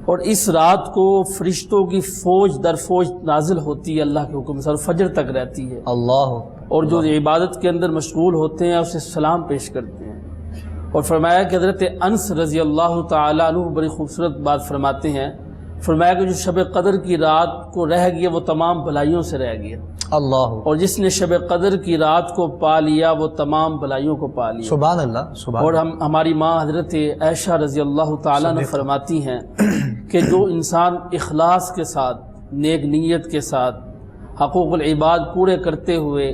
اور اس رات کو فرشتوں کی فوج در فوج نازل ہوتی ہے اللہ کے حکم سے، اور فجر تک رہتی ہے، اللہ، اور جو عبادت کے اندر مشغول ہوتے ہیں اسے سلام پیش کرتے ہیں۔ اور فرمایا کہ حضرت انس رضی اللہ تعالیٰ عنہ بڑی خوبصورت بات فرماتے ہیں، فرمایا کہ جو شب قدر کی رات کو رہ گیا وہ تمام بلائیوں سے رہ گیا، اللہ، اور جس نے شب قدر کی رات کو پا لیا وہ تمام بلائیوں کو پا لیا۔ سبحان اللہ، سبحان اور ہماری ماں حضرت عائشہ رضی اللہ تعالیٰ عنہ فرماتی ہیں کہ جو انسان اخلاص کے ساتھ، نیک نیت کے ساتھ، حقوق العباد پورے کرتے ہوئے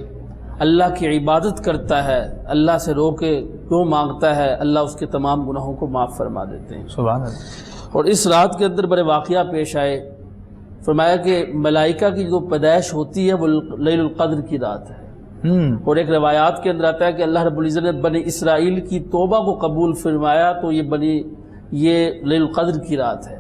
اللہ کی عبادت کرتا ہے، اللہ سے رو کے جو مانگتا ہے، اللہ اس کے تمام گناہوں کو معاف فرما دیتے ہیں۔ سبحان اللہ۔ اور اس رات کے اندر بڑے واقعہ پیش آئے۔ فرمایا کہ ملائکہ کی جو پیدائش ہوتی ہے وہ لیلۃ القدر کی رات ہے، اور ایک روایات کے اندر آتا ہے کہ اللہ رب العزت نے بنی اسرائیل کی توبہ کو قبول فرمایا تو یہ لیلۃ القدر کی رات ہے۔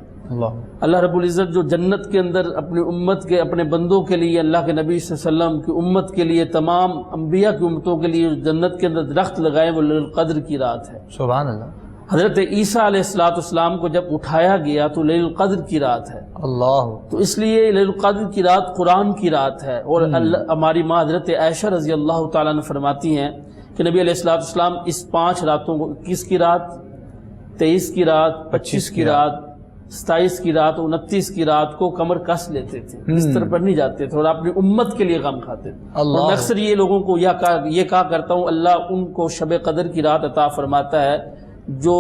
اللہ رب العزت جو جنت کے اندر اپنی امت کے، اپنے بندوں کے لیے، اللہ کے نبی صلی اللہ علیہ وسلم کی امت کے لیے، تمام انبیاء کی امتوں کے لیے جنت کے اندر درخت لگائے، وہ لیلۃ القدر کی رات ہے۔ سبحان اللہ۔ حضرت عیسیٰ علیہ السلام کو جب اٹھایا گیا تو لیلۃ القدر کی رات ہے، اللہ، تو اس لیے لیلۃ القدر کی رات قرآن کی رات ہے۔ اور ہماری ماں حضرت عائشہ رضی اللہ تعالیٰ عنہ فرماتی ہیں کہ نبی علیہ السلام اس 5 راتوں کو، 21 کی رات، 23 کی رات، 25 کی رات، 27 کی رات، 29 کی رات کو کمر کس لیتے تھے، بستر پر نہیں جاتے تھے، اور اپنی امت کے لیے غم کھاتے تھے۔ اور میں اکثر یہ لوگوں کو یہ کہا کرتا ہوں، اللہ ان کو شب قدر کی رات عطا فرماتا ہے جو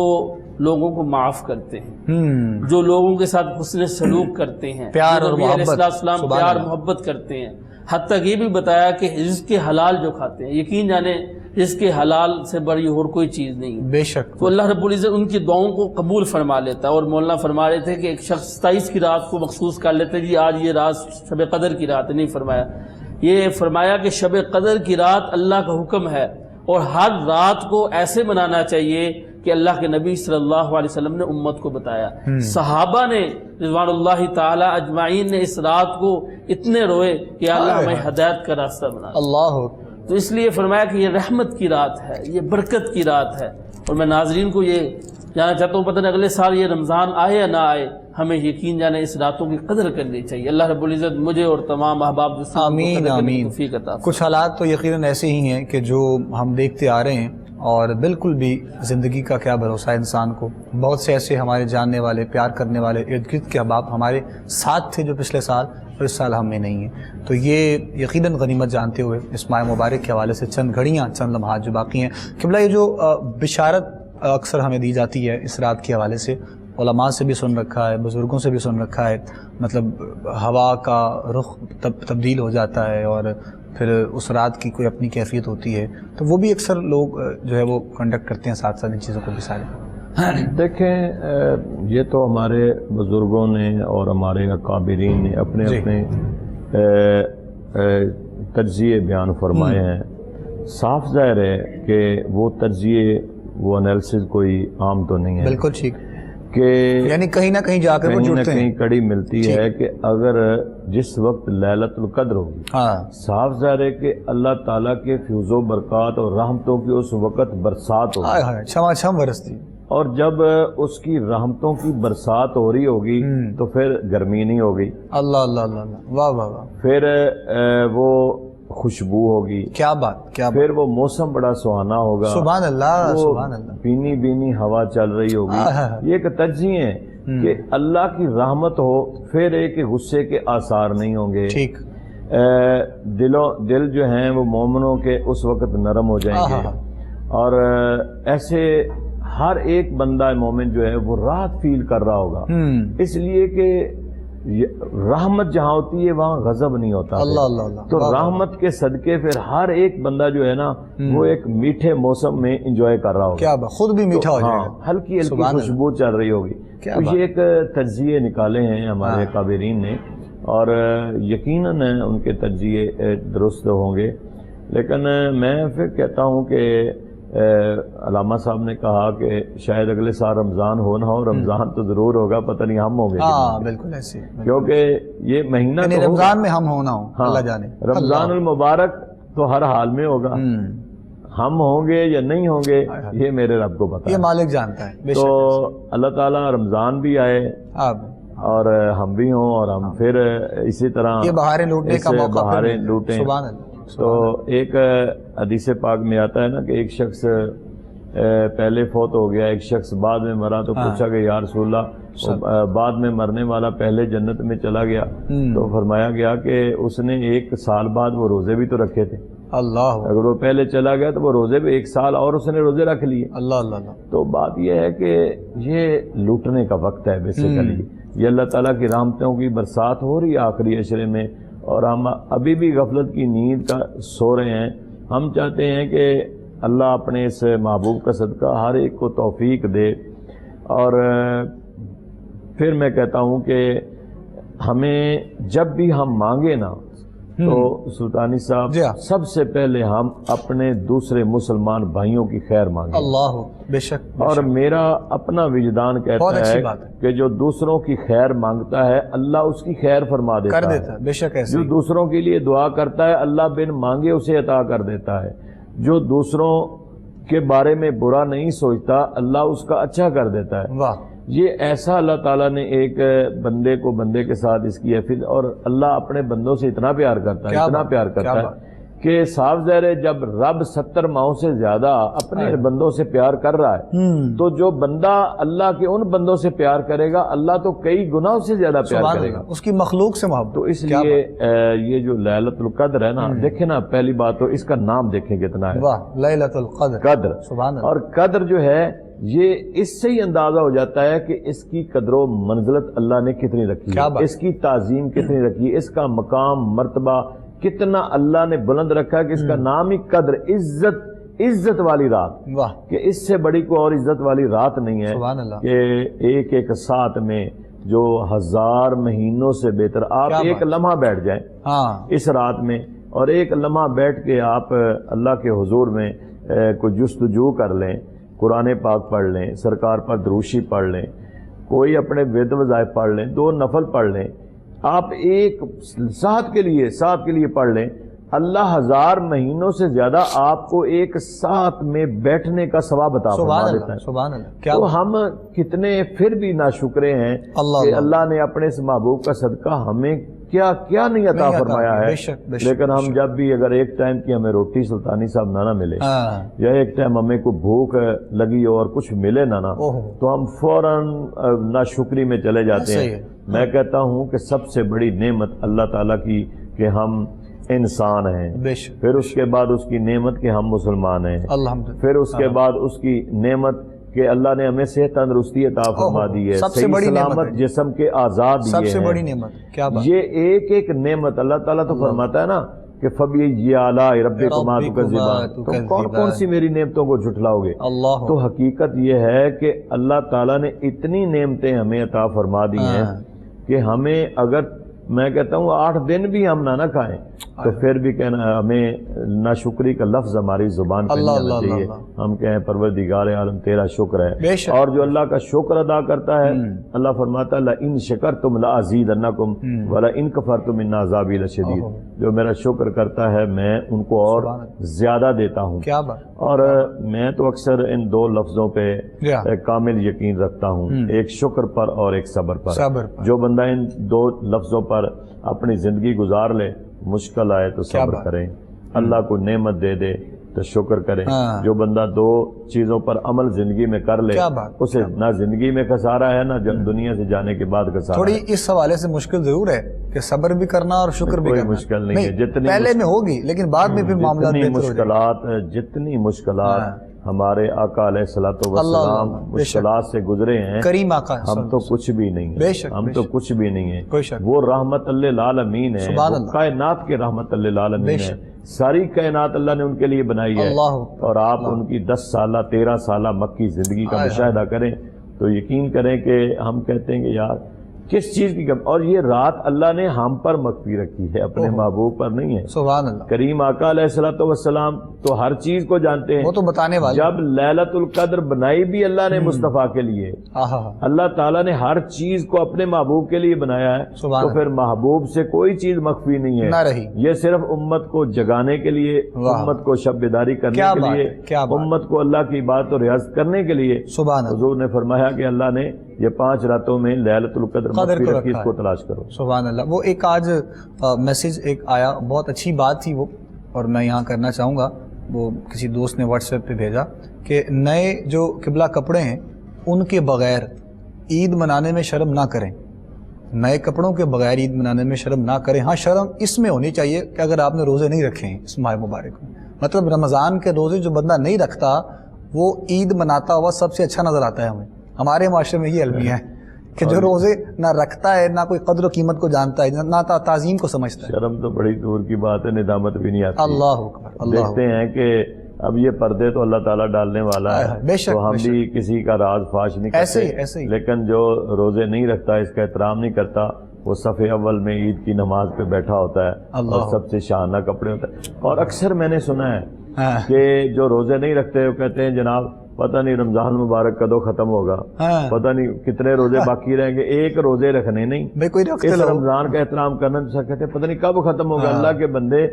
لوگوں کو معاف کرتے ہیں، جو لوگوں کے ساتھ حسن سلوک کرتے ہیں، پیار اور نبی علیہ محبت، السلام پیار محبت کرتے ہیں۔ حتیٰ یہ بھی بتایا کہ رزق حلال جو کھاتے ہیں، یقین جانے رزق حلال سے بڑی اور کوئی چیز نہیں ہے، بے شک۔ تو اللہ رب العزت ان کی دعاؤں کو قبول فرما لیتا ہے۔ اور مولانا فرما رہے تھے کہ ایک شخص 27 کی رات کو مخصوص کر لیتے، جی آج یہ رات شب قدر کی رات نہیں فرمایا، یہ فرمایا کہ شب قدر کی رات اللہ کا حکم ہے، اور ہر رات کو ایسے منانا چاہیے کہ اللہ کے نبی صلی اللہ علیہ وسلم نے امت کو بتایا۔ صحابہ نے رضوان اللہ تعالی اجمعین نے اس رات کو اتنے روئے کہ اللہ ہمیں ہدایت کا راستہ بنا۔ اللہ، تو اس لیے فرمایا کہ یہ رحمت کی رات ہے، یہ برکت کی رات ہے۔ اور میں ناظرین کو یہ جانا چاہتا ہوں، پتہ نہیں اگلے سال یہ رمضان آئے یا نہ آئے، ہمیں یقین جانے اس راتوں کی قدر کرنی چاہیے۔ اللہ رب العزت مجھے اور تمام احباب دوستوں کو آمین آمین۔ توفیق عطا فرمائے۔ کچھ حالات تو یقیناً ایسے ہی ہیں کہ جو ہم دیکھتے آ رہے ہیں، اور بالکل بھی زندگی کا کیا بھروسہ ہے انسان کو۔ بہت سے ایسے ہمارے جاننے والے، پیار کرنے والے، ارد گرد کے احباب ہمارے ساتھ تھے جو پچھلے سال، اور اس سال ہم میں نہیں ہیں۔ تو یہ یقیناً غنیمت جانتے ہوئے اس ماہ مبارک کے حوالے سے چند گھڑیاں، چند لمحات جو باقی ہیں، قبلہ یہ جو بشارت اکثر ہمیں دی جاتی ہے اس رات کے حوالے سے، علماء سے بھی سن رکھا ہے، بزرگوں سے بھی سن رکھا ہے، مطلب ہوا کا رخ تبدیل ہو جاتا ہے، اور پھر اس رات کی کوئی اپنی کیفیت ہوتی ہے، تو وہ بھی اکثر لوگ جو ہے وہ کنڈکٹ کرتے ہیں ساتھ ساتھ ان چیزوں کو بھی سارے۔ دیکھیں، یہ تو ہمارے بزرگوں نے اور ہمارے اکابرین نے اپنے اپنے تجزیے بیان فرمائے ہیں۔ صاف ظاہر ہے کہ وہ تجزیے، وہ انالیسز کوئی عام تو نہیں ہے، بالکل ٹھیک۔ کہ یعنی کہیں نہ کہیں جا کر وہ کہیں نہ جڑتے کہیں ہیں. کڑی ملتی ہے کہ اگر جس وقت لیلۃ القدر ہوگی، ہاں صاف ظاہر ہے کہ اللہ تعالیٰ کے فیض و برکات اور رحمتوں کی اس وقت برسات ہوگی، ہائے ہائے چھما چھم برستی. اور جب اس کی رحمتوں کی برسات ہو رہی ہوگی تو پھر گرمی نہیں ہوگی، اللہ اللہ اللہ اللہ، واہ واہ واہ، پھر وہ خوشبو ہوگی، کیا بات کیا بات. پھر وہ موسم بڑا سہانا ہوگا، سبحان اللہ وہ سبحان اللہ. بینی بینی ہوا چل رہی ہوگی. یہ ایک تجزیے ہیں کہ اللہ کی رحمت ہو، پھر ایک غصے کے آثار نہیں ہوں گے. ٹھیک. دل جو ہیں وہ مومنوں کے اس وقت نرم ہو جائیں گے، اور ایسے ہر ایک بندہ مومن جو ہے وہ راحت فیل کر رہا ہوگا، اس لیے کہ رحمت جہاں ہوتی ہے وہاں غضب نہیں ہوتا. اللہ اللہ اللہ. تو رحمت کے صدقے پھر ہر ایک بندہ جو ہے نا وہ ایک میٹھے موسم میں انجوائے کر رہا ہوگا. کیا بات، خود بھی میٹھا ہو جائے گا. ہلکی ہلکی خوشبو چل رہی ہوگی. تو یہ ایک تجزیے نکالے ہیں ہمارے قابرین نے، اور یقیناً ان کے تجزیے درست ہوں گے. لیکن میں پھر کہتا ہوں کہ علامہ صاحب نے کہا کہ شاید اگلے سال رمضان ہو نہ ہو، رمضان تو ضرور ہوگا، پتہ نہیں ہم ہوں گے. ہاں بالکل ایسے، کیونکہ یہ مہینہ یعنی تو رمضان میں ہم ہونا ہو، اللہ جانے. رمضان المبارک تو ہر حال میں ہوگا، ہم ہوں گے یا نہیں ہوں گے یہ میرے رب کو پتہ یہ ہے. مالک جانتا ہے. تو اللہ تعالیٰ رمضان بھی آئے اور ہم بھی ہوں، اور ہم پھر اسی طرح یہ بہاریں لوٹنے کا موقع بہاریں لوٹیں. سبحان اللہ. تو ایک حدیث پاک میں آتا ہے نا کہ ایک شخص پہلے فوت ہو گیا، ایک شخص بعد میں مرا، تو پوچھا کہ یا رسول اللہ بعد میں مرنے والا پہلے جنت میں چلا گیا؟ تو فرمایا گیا کہ اس نے 1 سال بعد وہ روزے بھی تو رکھے تھے. اللہ، اگر وہ پہلے چلا گیا تو وہ روزے بھی 1 سال اور اس نے روزے رکھ لیے. اللہ اللہ اللہ. تو بات یہ ہے کہ یہ لوٹنے کا وقت ہے بیسیکلی. یہ اللہ تعالیٰ کی رحمتوں کی برسات ہو رہی ہے آخری عشرے میں، اور ہم ابھی بھی غفلت کی نیند کا سو رہے ہیں. ہم چاہتے ہیں کہ اللہ اپنے اس محبوب کا صدقہ ہر ایک کو توفیق دے. اور پھر میں کہتا ہوں کہ ہمیں جب بھی ہم مانگے نا تو سلطانی صاحب سب سے پہلے ہم اپنے دوسرے مسلمان بھائیوں کی خیر مانگیں. اللہ بے شک. اور میرا اپنا وجدان کہتا ہے کہ جو دوسروں کی خیر مانگتا ہے اللہ اس کی خیر فرما دیتا ہے. بے شک ایسے. جو دوسروں کے لیے دعا کرتا ہے اللہ بن مانگے اسے عطا کر دیتا ہے. جو دوسروں کے بارے میں برا نہیں سوچتا اللہ اس کا اچھا کر دیتا ہے. واہ. یہ ایسا اللہ تعالیٰ نے ایک بندے کو بندے کے ساتھ اس کی حفظ، اور اللہ اپنے بندوں سے اتنا پیار کرتا ہے، اتنا پیار کرتا ہے کہ صاف ظاہر ہے جب رب 70 ماہوں سے زیادہ اپنے بندوں سے پیار کر رہا ہے تو جو بندہ اللہ کے ان بندوں سے پیار کرے گا اللہ تو کئی گنا اس سے زیادہ پیار کرے گا، اس کی مخلوق سے محبت. تو اس لیے یہ جو لیلۃ القدر ہے نا، دیکھیں نا پہلی بات تو اس کا نام دیکھیں کتنا ہے. واہ، لیلۃ القدر. قدر. سبحان اللہ. اور قدر جو ہے یہ اس سے ہی اندازہ ہو جاتا ہے کہ اس کی قدر و منزلت اللہ نے کتنی رکھی ہے، اس کی تعظیم کتنی رکھی ہے، اس کا مقام مرتبہ کتنا اللہ نے بلند رکھا ہے کہ اس کا نام ہی قدر، عزت والی رات. واہ. کہ اس سے بڑی کوئی اور عزت والی رات نہیں ہے. سبحان اللہ. کہ ایک ایک ساتھ میں جو 1000 مہینوں سے بہتر آپ ایک لمحہ بیٹھ جائیں اس رات میں، اور ایک لمحہ بیٹھ کے آپ اللہ کے حضور میں کوئی جستجو کر لیں، قرآن پاک پڑھ لیں، سرکار پر دروشی پڑھ لیں، کوئی اپنے ود وظائف پڑھ لیں، 2 نفل پڑھ لیں، آپ ایک ساتھ کے لیے پڑھ لیں، اللہ 1000 مہینوں سے زیادہ آپ کو ایک ساتھ میں بیٹھنے کا ثواب عطا فرما دیتا ہے. سبحان اللہ. تو ہم کتنے پھر بھی ناشکرے ہیں کہ اللہ نے اپنے اس محبوب کا صدقہ ہمیں کیا کیا نہیں عطا فرمایا ہے. لیکن ہم جب بھی اگر ایک ٹائم کی ہمیں روٹی سلطانی صاحب نہ ملے یا ایک ٹائم ہمیں کوئی بھوک لگی اور کچھ ملے نہ تو ہم فوراً ناشکری میں چلے جاتے ہیں. میں کہتا ہوں کہ سب سے بڑی نعمت اللہ تعالیٰ کی کہ ہم انسان ہیں، پھر اس کے بعد اس کی نعمت کہ ہم مسلمان ہیں، پھر اس کے بعد اس کی نعمت کہ اللہ نے ہمیں صحت تندرستی عطا فرما دی ہے، صحیح سلامت جسم کے آزاد دیے ہیں. سب سے بڑی نعمت کیا بات. یہ ایک ایک نعمت اللہ تعالیٰ تو فرماتا ہے نا کہ فَبِأَيِّ آلَاءِ رَبِّكُمَا تُكَذِّبَانِ، تم کون کون سی میری نعمتوں کو جھٹلاؤ گے. تو حقیقت یہ ہے کہ اللہ تعالیٰ نے اتنی نعمتیں ہمیں عطا فرما دی ہیں کہ ہمیں اگر میں کہتا ہوں 8 دن بھی ہم نہ کھائیں تو پھر بھی کہنا ہمیں ناشکری کا لفظ ہماری زبان پہ نہیں آنا چاہیے. ہم کہیں پروردگار عالم تیرا شکر ہے. اور جو اللہ کا شکر ادا کرتا ہے اللہ فرماتا ہے لئن شکرتم لازیدنکم ولئن کفرتم ان عذابی لشدید. جو میرا شکر کرتا ہے میں ان کو اور زیادہ دیتا ہوں. کیا بات. اور میں تو اکثر ان دو لفظوں پہ کامل یقین رکھتا ہوں, ایک شکر پر اور ایک صبر پر. جو بندہ ان دو لفظوں پر اپنی زندگی گزار لے, مشکل آئے تو صبر کریں, اللہ کو نعمت دے دے تو شکر کریں. جو بندہ دو چیزوں پر عمل زندگی میں کر لے اسے نہ زندگی میں خسارہ ہے نہ دنیا سے جانے کے بعد خسارہ. تھوڑی اس حوالے سے مشکل ضرور ہے کہ صبر بھی کرنا اور شکر بھی کرنا. مشکل نہیں ہے, جتنی پہلے میں ہوگی لیکن بعد میں پھر معاملات جتنی مشکلات ہمارے آقا علیہ الصلوۃ والسلام مشکلات سے گزرے ہیں, کریم آقا, ہم تو کچھ بھی نہیں ہیں. ہم تو کچھ بھی نہیں ہیں. وہ رحمت للعالمین ہے, کائنات کے رحمت للعالمین ہے. ساری کائنات اللہ نے ان کے لیے بنائی ہے. اور آپ ان کی 10 سالہ 13 سالہ مکی زندگی کا مشاہدہ کریں تو یقین کریں کہ ہم کہتے ہیں کہ یار کس چیز کی کمی. اور یہ رات اللہ نے ہم پر مخفی رکھی ہے, اپنے محبوب پر نہیں ہے. سبحان اللہ. کریم آقا علیہ الصلوۃ والسلام تو ہر چیز کو جانتے ہیں, وہ تو بتانے والے. جب لیلۃ القدر بنائی بھی اللہ نے مصطفیٰ کے لیے, اللہ تعالیٰ نے ہر چیز کو اپنے محبوب کے لیے بنایا ہے, تو پھر محبوب سے کوئی چیز مخفی نہیں ہے. یہ صرف امت کو جگانے کے لیے, امت کو شب بیداری کرنے کے لیے, امت کو اللہ کی عبادت اور ریاضت کرنے کے لیے. حضور نے فرمایا کہ اللہ نے یہ 5 راتوں میں لیلۃ القدر مخفی رکھی, اس کو تلاش کرو. سبحان اللہ. وہ ایک آج میسیج ایک آیا, بہت اچھی بات تھی وہ, اور میں یہاں کرنا چاہوں گا. وہ کسی دوست نے واٹس ایپ پہ بھیجا کہ نئے جو قبلہ کپڑے ہیں ان کے بغیر عید منانے میں شرم نہ کریں. نئے کپڑوں کے بغیر عید منانے میں شرم نہ کریں. ہاں شرم اس میں ہونی چاہیے کہ اگر آپ نے روزے نہیں رکھے ہیں اس ماہ مبارک میں, مطلب رمضان کے روزے جو بندہ نہیں رکھتا وہ عید مناتا ہوا سب سے اچھا نظر آتا ہے ہمیں. ہمارے معاشرے میں یہ المیہ ہے کہ جو روزے نہ رکھتا ہے, نہ کوئی قدر و قیمت کو جانتا ہے, نہ تعظیم کو سمجھتا ہے. شرم تو بڑی دور کی بات ہے, ندامت بھی نہیں آتی. اللہ اکبر. دیکھتے ہیں کہ اب یہ پردے تو اللہ تعالیٰ ڈالنے والا ہے, تو ہم بھی کسی کا راز فاش نہیں کرتے. لیکن جو روزے نہیں رکھتا, اس کا احترام نہیں کرتا, وہ صف اول میں عید کی نماز پہ بیٹھا ہوتا ہے اور سب سے شاہانہ کپڑے ہوتا ہے. اور اکثر میں نے سنا ہے کہ جو روزے نہیں رکھتے وہ کہتے ہیں جناب پتہ نہیں رمضان مبارک کدو ختم ہوگا, پتہ نہیں کتنے روزے باقی رہیں گے. ایک روزے رکھنے نہیں, اس رمضان کا احترام کرنا. تو کہتے ہیں پتہ نہیں کب ختم ہوگا. اللہ کے بندے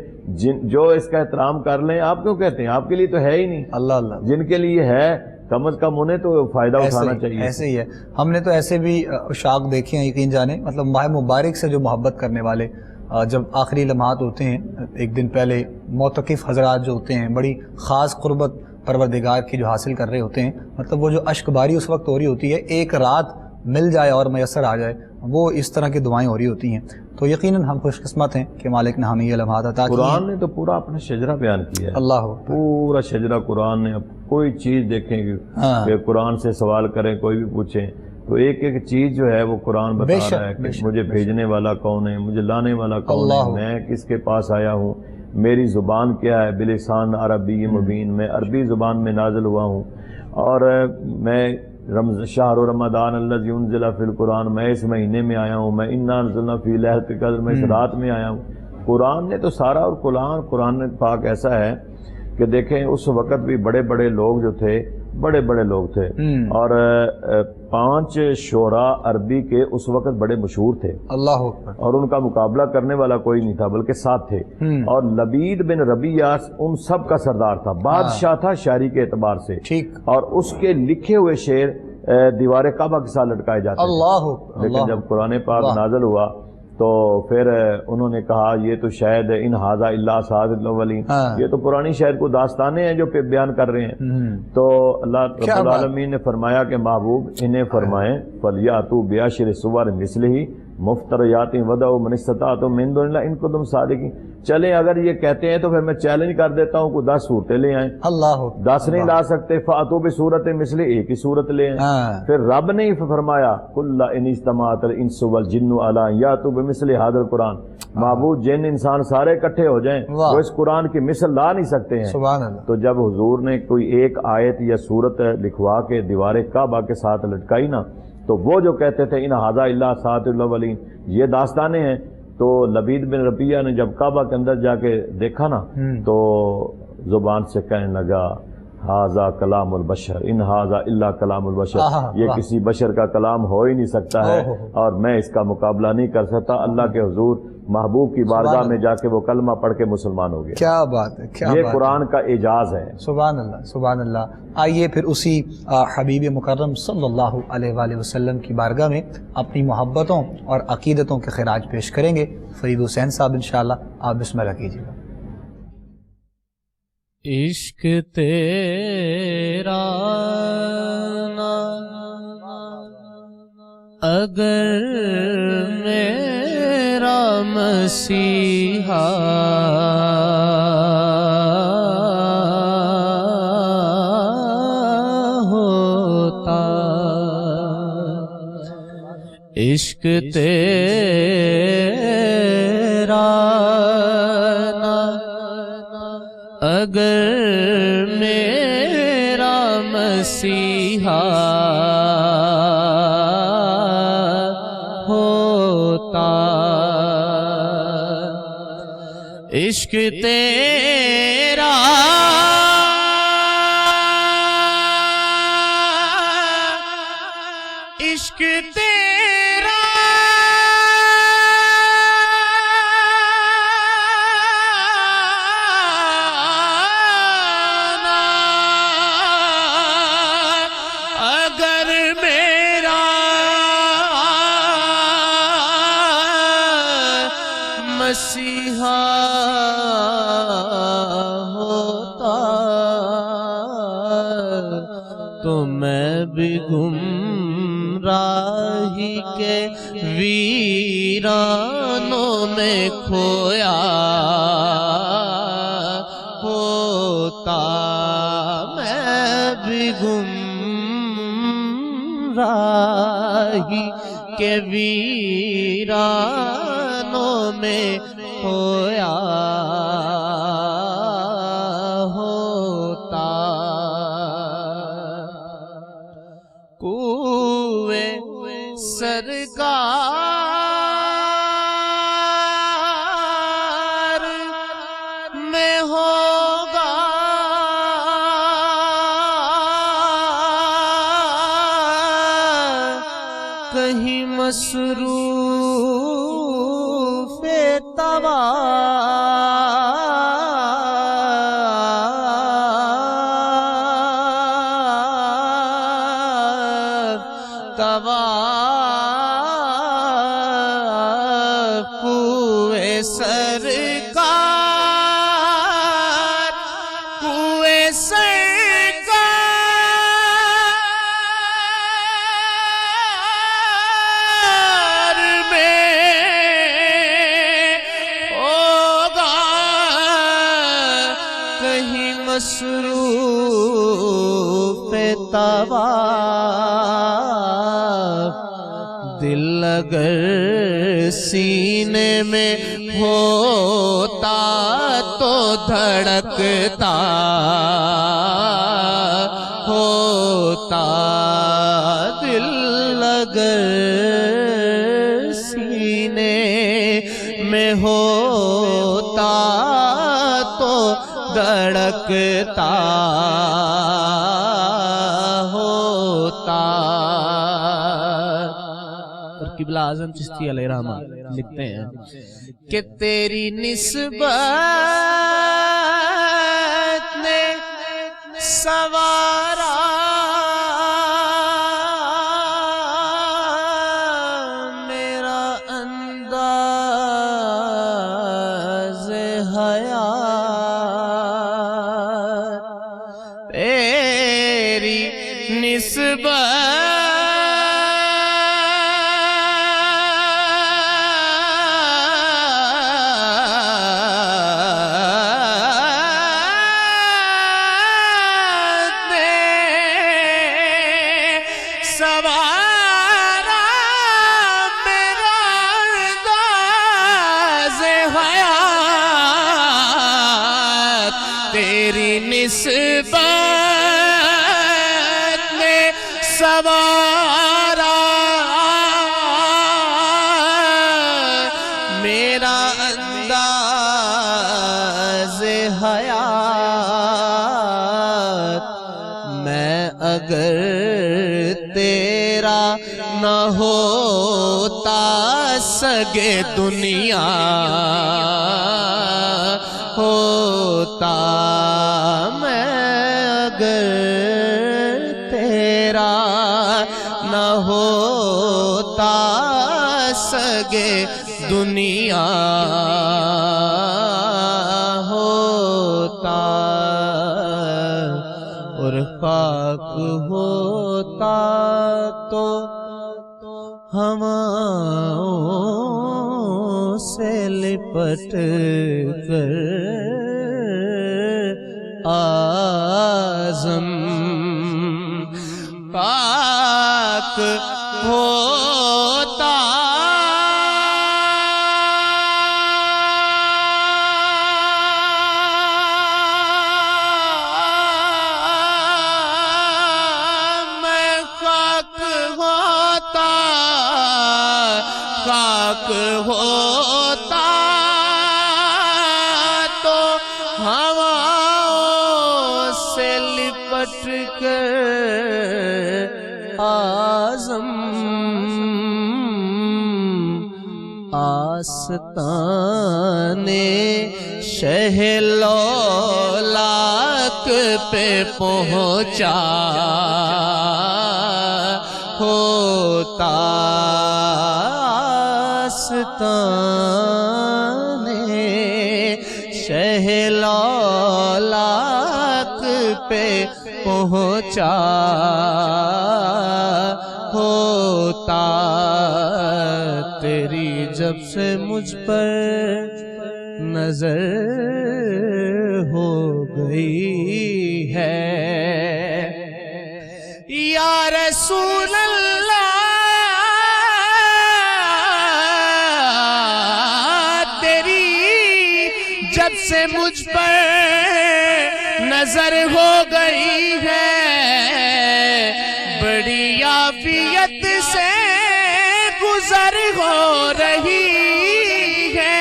جو اس کا احترام کر لیں, آپ کیوں کہتے ہیں؟ آپ کے لیے تو ہے ہی نہیں. اللہ جن کے لیے ہے کم از کم انہیں تو فائدہ اٹھانا چاہیے. ایسے ہی ہے. ہم نے تو ایسے بھی اشاق دیکھے ہیں, یقین جانے, مطلب ماہ مبارک سے جو محبت کرنے والے, جب آخری لمحات ہوتے ہیں ایک دن پہلے, معتکف حضرات جو ہوتے ہیں بڑی خاص قربت پروردگار کی جو حاصل کر رہے ہوتے ہیں, مطلب وہ جو اشک باری اس وقت ہو رہی ہوتی ہے, ایک رات مل جائے اور میسر آ جائے, وہ اس طرح کی دعائیں ہو رہی ہوتی ہیں. تو یقیناً ہم خوش قسمت ہیں کہ مالک نے ہمیں یہ لمحات عطا کی. قرآن نے تو پورا اپنا شجرہ بیان کیا ہے. اللہ پورا شجرہ قرآن نے. کوئی چیز دیکھیں کہ قرآن سے سوال کریں, کوئی بھی پوچھیں تو ایک ایک چیز جو ہے وہ قرآن بتا رہا ہے کہ مجھے بھیجنے والا کون ہے, مجھے لانے والا کون ہے, میں کس کے پاس آیا ہوں, میری زبان کیا ہے, بلسان عربی مبین, میں عربی زبان میں نازل ہوا ہوں, اور میں شہر رمضان الذی انزل فی القرآن, میں اس مہینے میں آیا ہوں, میں انا انزلنا فی لیلۃ القدر, میں اس رات میں آیا ہوں. قرآن نے تو سارا, اور قرآن پاک ایسا ہے کہ دیکھیں اس وقت بھی بڑے بڑے لوگ جو تھے, بڑے بڑے لوگ تھے, اور 5 شعراء عربی کے اس وقت بڑے مشہور تھے. اللہ اور ان کا مقابلہ کرنے والا کوئی نہیں تھا, بلکہ 7 تھے. اور لبید بن ربیعہ ان سب کا سردار تھا, بادشاہ تھا شاعری کے اعتبار سے, اور اس کے لکھے ہوئے شعر دیوار کعبہ کے ساتھ لٹکائے جاتے تھے. لیکن جب قرآن پاک نازل ہوا تو پھر انہوں نے کہا یہ تو شاید ان ھذا الا اساطیر الاولین, یہ تو پرانی شاید کو داستانیں ہیں جو بیان کر رہے ہیں. تو اللہ رب العالمین نے فرمایا کہ محبوب انہیں فرمائیں فلیاتوا بعشر سور مثلہ مفتریات ودعوا من استطعتم من دون اللہ ان کنتم صادقین. چلیں اگر یہ کہتے ہیں تو پھر میں چیلنج کر دیتا ہوں کہ 10 صورتیں لے آئیں. 10 نہیں لا سکتے, فاتوا بصورت مثلہ, ایک ہی صورت لے آئیں. پھر رب نے فرمایا قل ان اجتمعت الانس والجن علی ان یاتوا بمثل ھذا القرآن, معبود جن انسان سارے اکٹھے ہو جائیں وہ اس قرآن کی مثل لا نہیں سکتے ہیں. تو جب حضور نے کوئی ایک آیت یا صورت لکھوا کے دیوار کعبہ کے ساتھ لٹکائی نا, تو وہ جو کہتے تھے ان ھذا الا اساطیر الاولین, یہ داستانیں ہیں, تو لبید بن ربیہ نے جب کعبہ کے اندر جا کے دیکھا نا تو زبان سے کہنے لگا ہاذا کلام البشر ان ہاذا الا کلام البشر، یہ کسی بشر کا کلام ہو ہی نہیں سکتا ہے اور میں اس کا مقابلہ نہیں کر سکتا۔ اللہ کے حضور محبوب کی بارگاہ میں جا کے وہ کلمہ پڑھ کے مسلمان ہو گیا۔ کیا بات ہے، کیا یہ بات قرآن کا اعجاز ہے۔ سبحان اللہ، سبحان اللہ۔ آئیے پھر اسی حبیب مکرم صلی اللہ علیہ وآلہ وسلم کی بارگاہ میں اپنی محبتوں اور عقیدتوں کے خراج پیش کریں گے۔ فرید حسین صاحب انشاءاللہ آپ بسم اللہ کیجیے گا۔ عشق تیرا اگر میرا مسیحا ہوتا، عشق تیرا اگر میرا مسیحا ہوتا، عشق تیرا عشق تیرا اگر میرا مسیحا ہوتا تو میں بھی گمراہی کے ویرانوں میں کھویا ہوتا، میں بھی گمراہی کے ویرانوں میں کھویا ہوتا، کوئے سرکار میں ہوگا کہیں مصروف طواف، کوئے سرکار، کوئے سرکار میں ہوگا کہیں مصروف طواف، دل اگر سینے میں ہوتا تو دھڑکتا ہوتا، دل اگر سینے میں ہوتا تو دھڑکتا ہوتا۔ اور قبلہ اعظم چشتی علیہ الرحمہ لکھتے ہیں کہ تیری نسبت نے سوارا میرا انداز حیات، تیری نسبت سوارا میرا انداز حیات، تیری نسبت نے سوارا میرا انداز حیات میں اگر تیرا نہ ہوتا سگے دنیا ہوتا میں اگر تیرا نہ ہوتا سگے دنیا ہوتا اور خاک ہوتا تو ہواؤں سے لپٹ کر آزم پاک ہوتا میں خاک ہوتا تو ہواؤں سے لپٹ کر آزم آستانے شہلولاک پہ پہنچا ہوتا آستانے شہلولاک پہ پہنچا ہوتا تیری جب سے مجھ پر نظر ہو گئی ہے یا رسول اللہ تیری جب سے مجھ پر نظر ہو گئی ہے بڑی عافیت سے گزر ہو رہی ہے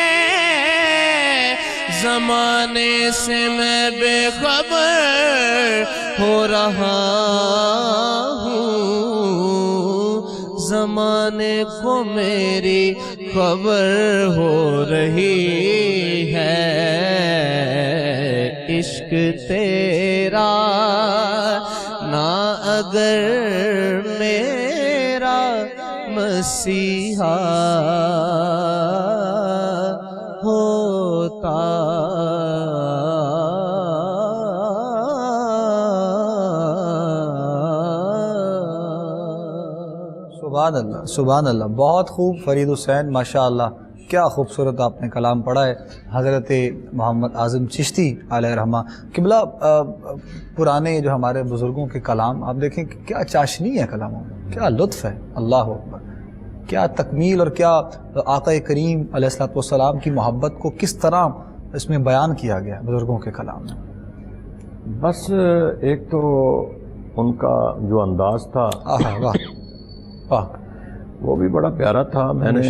زمانے سے میں بے خبر ہو رہا ہوں زمانے کو میری خبر ہو رہی ہے عشق تیرا نہ اگر میرا مسیحا ہوتا سبحان اللہ سبحان اللہ، بہت خوب فرید حسین، ماشاءاللہ کیا خوبصورت آپ نے کلام پڑھا ہے حضرت محمد اعظم چشتی علیہ رحمہ قبلہ۔ پرانے جو ہمارے بزرگوں کے کلام آپ دیکھیں کہ کیا چاشنی ہے کلاموں میں، کیا لطف ہے، اللہ اکبر، کیا تکمیل اور کیا آقا کریم علیہ السلام کی محبت کو کس طرح اس میں بیان کیا گیا بزرگوں کے کلام میں۔ بس ایک تو ان کا جو انداز تھا واہ واہ، وہ بھی بڑا پیارا تھا، میں نے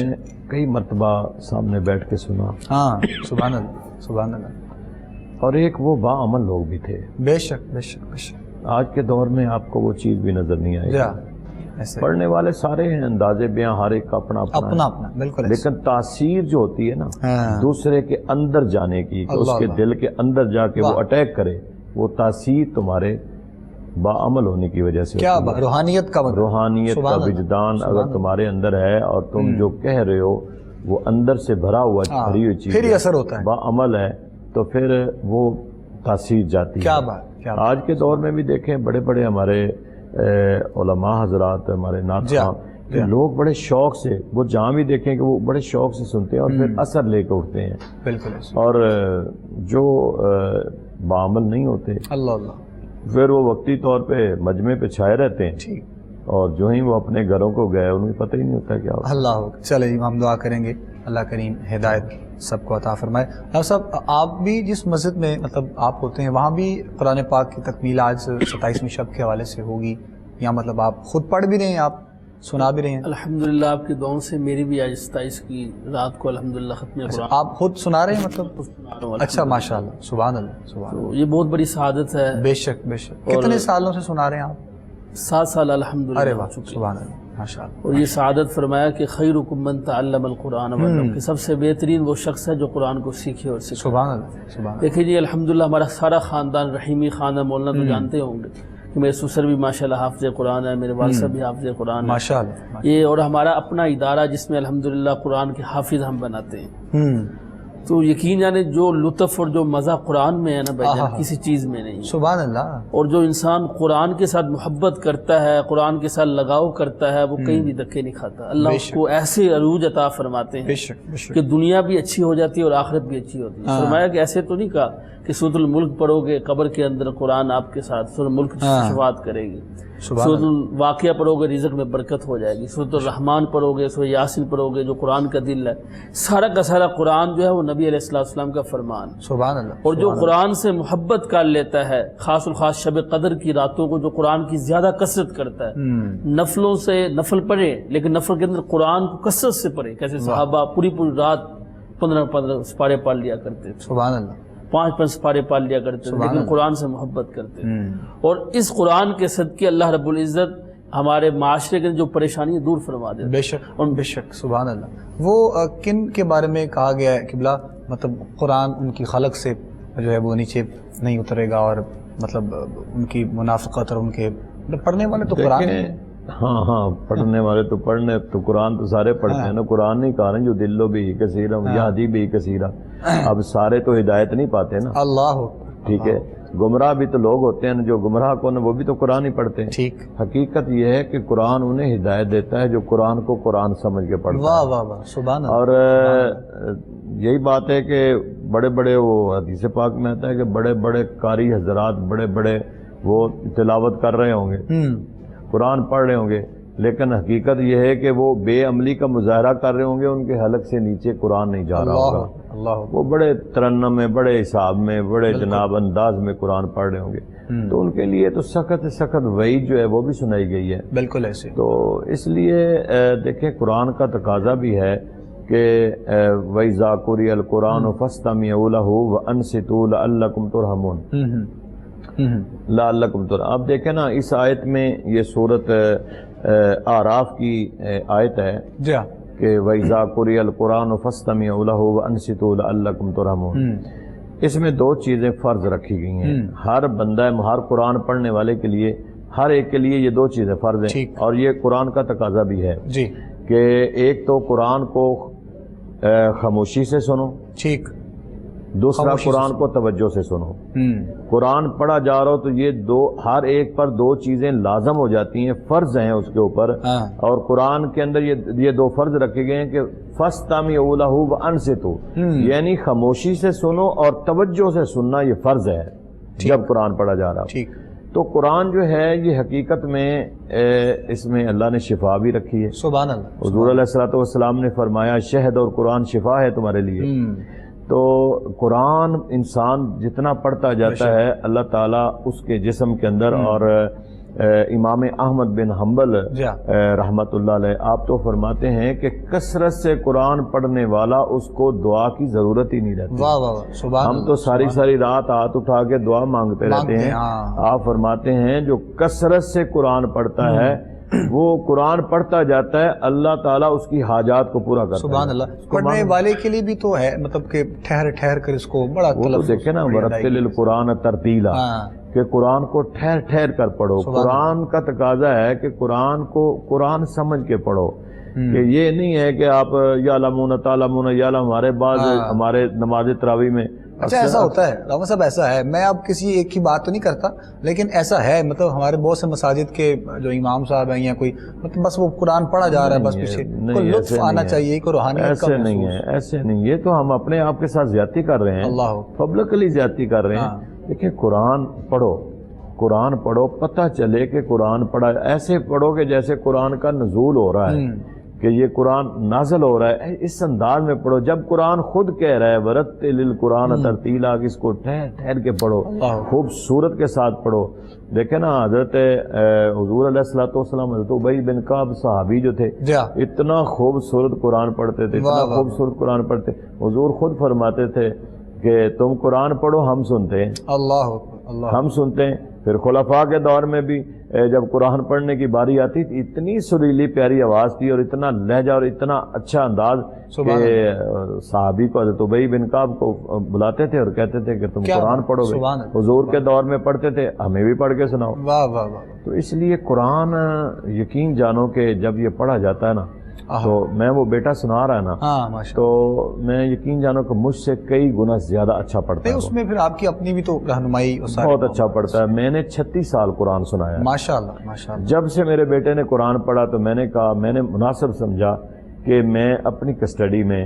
کئی مرتبہ سامنے بیٹھ کے سنا۔ ہاں سبحان اللہ سبحان اللہ، اور ایک وہ باعمل لوگ بھی تھے، بے شک بے شک بے شک، آج کے دور میں آپ کو وہ چیز بھی نظر نہیں آئے جا گی۔ ایسے پڑھنے والے سارے ہیں، انداز بیاں ہر ایک کا اپنا اپنا ہے، اپنا بالکل ایسے۔ لیکن تاثیر جو ہوتی ہے نا ہاں، دوسرے کے اندر جانے کی، کہ اس اللہ کے اللہ، دل کے اندر جا کے وہ واہ، اٹیک کرے، وہ تاثیر تمہارے باعمل ہونے کی وجہ سے کیا ہوتی ہے۔ روحانیت کا مطلب، روحانیت کا سبحان اللہ، وجدان سبحان اگر اللہ، تمہارے اندر ہے اور تم جو کہہ رہے ہو وہ اندر سے بھرا ہوا ہاں، بھری ہوئی چیز پھر ہی ہے، اثر ہوتا ہے۔ باعمل ہے، تو پھر وہ تاثیر جاتی ہے۔ کیا بات، کیا بات، آج کے دور میں بھی دیکھیں بڑے بڑے ہمارے علماء حضرات، ہمارے نعت جی ہاں، خواہ، جی ہاں، لوگ بڑے شوق سے، وہ جہاں بھی دیکھیں کہ وہ بڑے شوق سے سنتے ہیں اور پھر اثر لے کے اٹھتے ہیں، بالکل ایسے، اور جو باعمل نہیں ہوتے اللہ اللہ، پھر وہ وقتی طور پہ مجمع پہ چھائے رہتے ہیں، ٹھیک، اور جو ہی وہ اپنے گھروں کو گئے انہیں پتہ ہی نہیں ہوتا کیا ہوتا۔ اللہ اکبر۔ چلے ہم دعا کریں گے اللہ کریم ہدایت سب کو عطا فرمائے۔ ڈاکٹر صاحب آپ بھی جس مسجد میں مطلب آپ ہوتے ہیں وہاں بھی قرآن پاک کی تکمیل آج 27ویں شب کے حوالے سے ہوگی، یا مطلب آپ خود پڑھ بھی رہے ہیں آپ؟ سنا بھی رہے ہیں؟ الحمدللہ آپ کی دعاؤں سے میری بھی آج 27 کی رات کو الحمدللہ ختم قرآن آپ خود سنا رہے ہیں مطلب؟ اچھا ماشاء اللہ، سبحان اللہ، سبحان تو یہ بہت بڑی سعادت ہے۔ اللہ، بے شک بے شک۔ کتنے سالوں سے سنا رہے ہیں آپ؟ 7 سال الحمدللہ ارے ہو واہ، چکے۔ سبحان اللہ، ماشاء اللہ۔ اور یہ سعادت فرمایا کہ خیرکم من تعلم القرآن وعلم، کہ سب سے بہترین وہ شخص ہے جو قرآن کو سیکھے اور سکھائے۔ سبحان اللہ، سبحان اللہ۔ دیکھیں جی الحمدللہ ہمارا سارا خاندان رحیمی خاندان مولانا تو جانتے ہوں گے کہ میرے سسر بھی ماشاءاللہ حافظ قرآن ہے، میرے والد صاحب بھی حافظ قرآن ہے، ماشاء اللہ۔ یہ اور ہمارا اپنا ادارہ جس میں الحمدللہ قرآن کے حافظ ہم بناتے ہیں۔ تو یقین جانے جو لطف اور جو مزہ قرآن میں ہے نا بھائی جان، کسی چیز میں نہیں ہے۔ سبحان اللہ۔ اور جو انسان قرآن کے ساتھ محبت کرتا ہے، قرآن کے ساتھ لگاؤ کرتا ہے، وہ کہیں بھی دھکے نہیں کھاتا۔ اللہ اس کو ایسے عروج عطا فرماتے بے ہیں شک بے شک۔ کہ دنیا بھی اچھی ہو جاتی ہے اور آخرت بھی اچھی ہوتی ہے۔ فرمایا کہ ایسے تو نہیں کہا کہ سورۃ الملک پڑھو گے قبر کے اندر قرآن آپ کے ساتھ سورۃ الملک شفاعت کرے گی، سورۃ الواقعہ پڑھو گے رزق میں برکت ہو جائے گی، سورۃ الرحمن پڑھو گے، سورۃ یاسین پڑھو گے جو قرآن کا دل ہے، سارا کا سارا قرآن جو ہے وہ نبی علیہ السلام کا فرمان۔ سبحان اللہ۔ اور جو قرآن سے محبت کر لیتا ہے، خاص الخاص شب قدر کی راتوں کو جو قرآن کی زیادہ کثرت کرتا ہے، نفلوں سے نفل پڑھے لیکن نفل کے اندر قرآن کو کثرت سے پڑھے، کیسے صحابہ پوری رات 15 سپارے پڑھ لیا کرتے تھے، سبحان اللہ۔ 5 سپارے پڑھ لیا کرتے تھے، لیکن قرآن سے محبت کرتے تھے۔ اور اس قرآن کے صدقے اللہ رب العزت ہمارے معاشرے کے جو پریشانیاں دور فرما دیتے ہیں۔ بے شک بے شک، سبحان اللہ۔ وہ کن کے بارے میں کہا گیا ہے قبلہ، مطلب قرآن ان کی خلق سے جو ہے وہ نیچے نہیں اترے گا، اور مطلب ان کی منافقت اور ان کے پڑھنے والے تو قرآن ہاں پڑھنے والے تو پڑھنے تو قرآن تو سارے پڑھتے ہیں نا، قرآن نہیں کہا نا جو دلو بھی کثیرہ یہدی بھی کثیرہ، اب سارے تو ہدایت نہیں پاتے نا، اللہ ٹھیک ہے، گمراہ بھی تو لوگ ہوتے ہیں جو گمراہ کون وہ بھی تو قرآن ہی پڑھتے ہیں۔ ٹھیک، حقیقت یہ ہے کہ قرآن انہیں ہدایت دیتا ہے جو قرآن کو قرآن سمجھ کے پڑھتا ہے۔ واہ واہ واہ، سبحان اللہ۔ اور یہی بات ہے کہ بڑے بڑے وہ حدیث پاک میں آتا ہے کہ بڑے بڑے قاری حضرات بڑے بڑے وہ تلاوت کر رہے ہوں گے، قرآن پڑھ رہے ہوں گے، لیکن حقیقت یہ ہے کہ وہ بے عملی کا مظاہرہ کر رہے ہوں گے، ان کے حلق سے نیچے قرآن نہیں جا رہا ہوگا، اللہ، وہ بڑے ترنم میں بڑے حساب میں بڑے جناب انداز میں قرآن پڑھ رہے ہوں گے، تو ان کے لیے تو سخت سخت وعید جو ہے وہ بھی سنائی گئی ہے۔ بالکل ایسے۔ تو اس لیے دیکھیں قرآن کا تقاضا بھی ہے کہ وَإِذَا قُرِئَ الْقُرْآنُ فَاسْتَمِعُوا لَهُ وَأَنصِتُوا لَعَلَّكُمْ تُرْحَمُونَ، لعلکم ترحمون۔ آپ دیکھیں نا اس آیت میں، یہ سورۃ اعراف کی آیت ہے جی ہاں، کہ وَإِذَا قُرِئَ الْقُرْآنُ فَاسْتَمِعُوا لَهُ وَأَنصِتُوا لَعَلَّكُمْ تُرْحَمُونَ۔ اس میں 2 چیزیں فرض رکھی گئی ہیں، ہر بندہ ہر قرآن پڑھنے والے کے لیے، ہر ایک کے لیے یہ 2 چیزیں فرض ہیں، اور یہ قرآن کا تقاضا بھی ہے جی، کہ ایک تو قرآن کو خاموشی سے سنو، ٹھیک، دوسرا قرآن کو توجہ سے سنو۔ قرآن پڑھا جا رہا ہو تو یہ ہر ایک پر 2 چیزیں لازم ہو جاتی ہیں، فرض ہیں اس کے اوپر، اور قرآن کے اندر یہ 2 فرض رکھے گئے ہیں کہ فَاسْتَمِعُوا لَهُ وَأَنصِتُوا، یعنی خاموشی سے سنو اور توجہ سے سننا، یہ فرض ہے جب قرآن پڑھا جا رہا ہو۔ تو قرآن جو ہے یہ حقیقت میں اس میں اللہ نے شفا بھی رکھی ہے۔ سبحان اللہ۔ حضور علیہ السلام نے فرمایا شہد اور قرآن شفا ہے تمہارے لیے۔ تو قرآن انسان جتنا پڑھتا جاتا ہے اللہ تعالیٰ اس کے جسم کے اندر، اور امام احمد بن حنبل رحمت اللہ علیہ آپ تو فرماتے ہیں کہ کثرت سے قرآن پڑھنے والا اس کو دعا کی ضرورت ہی نہیں رہتی۔ واہ واہ واہ، سبحان اللہ۔ ہم تو ساری رات ہاتھ اٹھا کے دعا مانگتے رہتے ہیں، آپ فرماتے ہیں جو کثرت سے قرآن پڑھتا ہے وہ قرآن پڑھتا جاتا ہے، اللہ تعالیٰ اس کی حاجات کو پورا کرتا ہے۔ سبحان اللہ۔ پڑھنے والے کے لیے بھی تو ہے، مطلب کہ ٹھہر کر اس کو بڑا وہ تو دیکھیں نا ورتل القرآن ترتیلا، کہ قرآن کو ٹھہر کر پڑھو۔ قرآن کا تقاضا ہے کہ قرآن کو قرآن سمجھ کے پڑھو، کہ یہ نہیں ہے کہ آپ یعلمون تعلمون یعلم، ہمارے بعض ہمارے نماز تراویح میں اچھا ایسا ہوتا ہے راما صاحب، ایسا ہے، میں اب کسی ایک کی بات تو نہیں کرتا لیکن ایسا ہے، مطلب ہمارے بہت سے مساجد کے جو امام صاحب ہیں یا کوئی، مطلب بس وہ قرآن پڑھا جا رہا ہے، بس پیچھے کوئی لطف آنا چاہیے، کوئی روحانیت کا ایسے نہیں ہے، ایسے نہیں، یہ تو ہم اپنے آپ کے ساتھ زیادتی کر رہے ہیں، اللہ پبلکلی زیادتی کر رہے ہیں۔ دیکھیں قرآن پڑھو، پتہ چلے کہ قرآن پڑھا، ایسے پڑھو کہ جیسے قرآن کا نزول ہو رہا ہے، کہ یہ قرآن نازل ہو رہا ہے، اس انداز میں پڑھو. جب قرآن خود کہہ رہا ہے ورتل القرآن ترتیلا، کہ اس کو ٹھہر ٹھہر کے پڑھو، خوبصورت کے ساتھ پڑھو. دیکھیں نا حضرت حضور علیہ الصلوۃ والسلام، حضرت ابی بن کعب صحابی جو تھے، اتنا خوبصورت قرآن پڑھتے تھے، اتنا خوبصورت قرآن پڑھتے. حضور خود فرماتے تھے کہ تم قرآن پڑھو، ہم سنتے ہیں. ہم سنتے ہیں. پھر خلفاء کے دور میں بھی جب قرآن پڑھنے کی باری آتی تھی، اتنی سریلی پیاری آواز تھی اور اتنا لہجہ اور اتنا اچھا انداز کہ صحابی کو، حضرت ابی بن کعب کو بلاتے تھے اور کہتے تھے کہ تم قرآن پڑھو گے. حضور کے دور میں پڑھتے تھے، ہمیں بھی پڑھ کے سناؤ. تو اس لیے قرآن یقین جانو کہ جب یہ پڑھا جاتا ہے نا، تو میں وہ بیٹا سنا رہا ہے نا، تو میں یقین جانو کہ مجھ سے کئی گنا زیادہ اچھا پڑھتا ہے. اس میں پھر آپ کی اپنی بھی تو رہنمائی بہت اچھا پڑھتا ہے. میں نے 36 سال قرآن سنایا ہے. ماشاءاللہ ماشاءاللہ. جب سے میرے بیٹے نے قرآن پڑھا تو میں نے کہا، میں نے مناسب سمجھا کہ میں اپنی کسٹڈی میں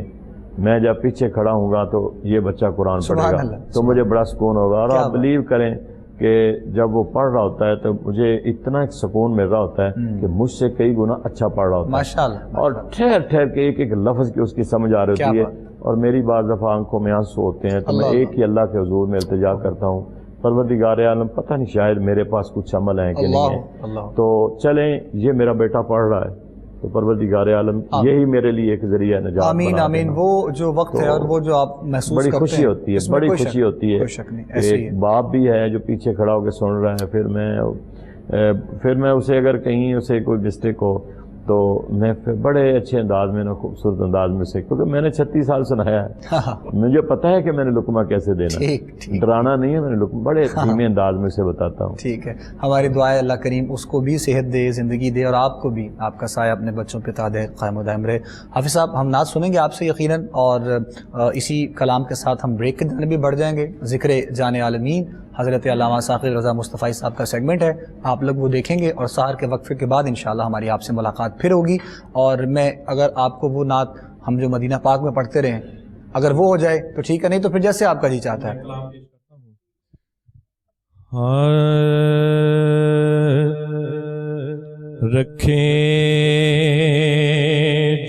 جب پیچھے کھڑا ہوں گا تو یہ بچہ قرآن پڑھے گا تو مجھے بڑا سکون ہوگا. اور آپ بلیو کریں کہ جب وہ پڑھ رہا ہوتا ہے تو مجھے اتنا ایک سکون مل رہا ہوتا ہے کہ مجھ سے کئی گنا اچھا پڑھ رہا ہوتا ہے ماشاءاللہ. اور ٹھہر ٹھہر کے ایک ایک لفظ کی اس کی سمجھ آ رہی ہوتی ہے. اور میری بعض دفعہ آنکھوں میں آنسو ہوتے ہیں تو میں ایک ہی اللہ کے حضور میں التجا کرتا ہوں، پروردگار عالم، پتہ نہیں شاید میرے پاس کچھ عمل ہے کہ نہیں ہے، تو چلیں یہ میرا بیٹا پڑھ رہا ہے تو پروردگار عالم یہی میرے لیے ایک ذریعہ نجات. آمین آمین. وہ جو وقت ہے اور وہ جو آپ محسوس بڑی خوشی ہوتی ہے، بڑی خوشی ہوتی ہے. ایک باپ بھی ہے جو پیچھے کھڑا ہو کے سن رہا ہے، پھر میں اسے اگر کہیں اسے کوئی مسٹیک ہو تو میں پھر بڑے اچھے انداز میں نا، خوبصورت انداز میں سے، کیونکہ میں نے 36 سال سنایا ہے، مجھے پتہ ہے کہ میں نے لقمہ کیسے دینا. ڈرانا نہیں ہے، میں نے لقمہ بڑے دھیمے انداز میں سے بتاتا ہوں. ٹھیک ہے. ہماری دعا ہے اللہ کریم اس کو بھی صحت دے، زندگی دے، اور آپ کو بھی آپ کا سایہ اپنے بچوں پہ تا دے، قائم و دائم رہے. حافظ صاحب، ہم نعت سنیں گے آپ سے یقیناً، اور اسی کلام کے ساتھ ہم بریک کے جانب بھی بڑھ جائیں گے. ذکر جان عالمین حضرت علامہ ثاقب رضا مصطفی صاحب کا سیگمنٹ ہے، آپ لوگ وہ دیکھیں گے، اور سحر کے وقفے کے بعد انشاءاللہ ہماری آپ سے ملاقات پھر ہوگی. اور میں اگر آپ کو وہ نعت ہم جو مدینہ پاک میں پڑھتے رہیں، اگر وہ ہو جائے تو ٹھیک ہے، نہیں تو پھر جیسے آپ کا جی چاہتا ہے. رکھیں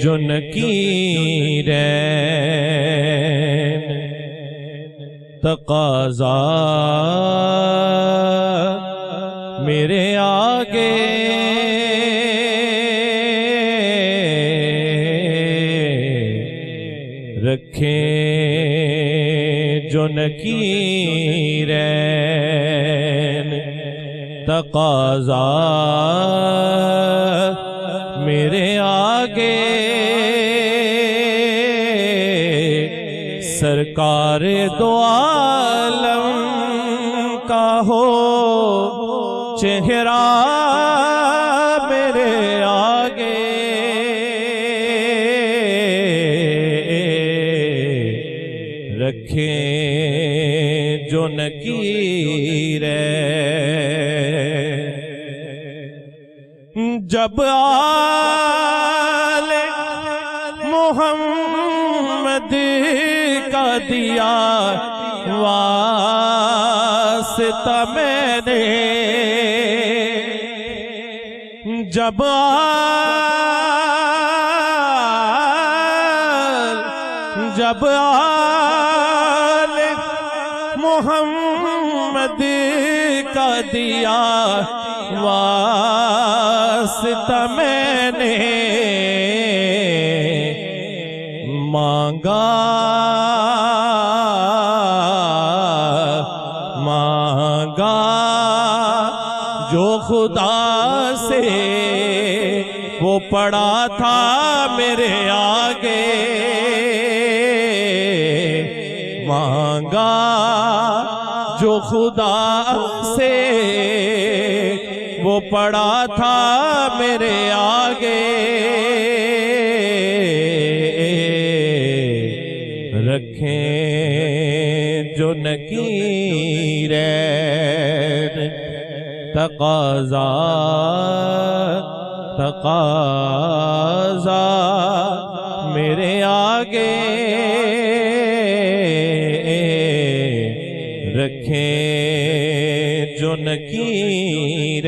جو نکیر تقاضا میرے آگے، رکھیں جو نکیر تقاضا میرے آگے، سرکار دو عالم کا ہو چہرہ میرے آگے، رکھیں جو نکیر جب آل محمد کا دیا واسطہ میں نے، جب آل محمد کا دیا واسطہ میں نے، مانگا جو خدا سے وہ پڑا تھا میرے آگے، مانگا جو خدا سے وہ پڑا تھا میرے آگے، رکھیں جو نکیر تقاضا میرے آگے، رکھیں جو نکیر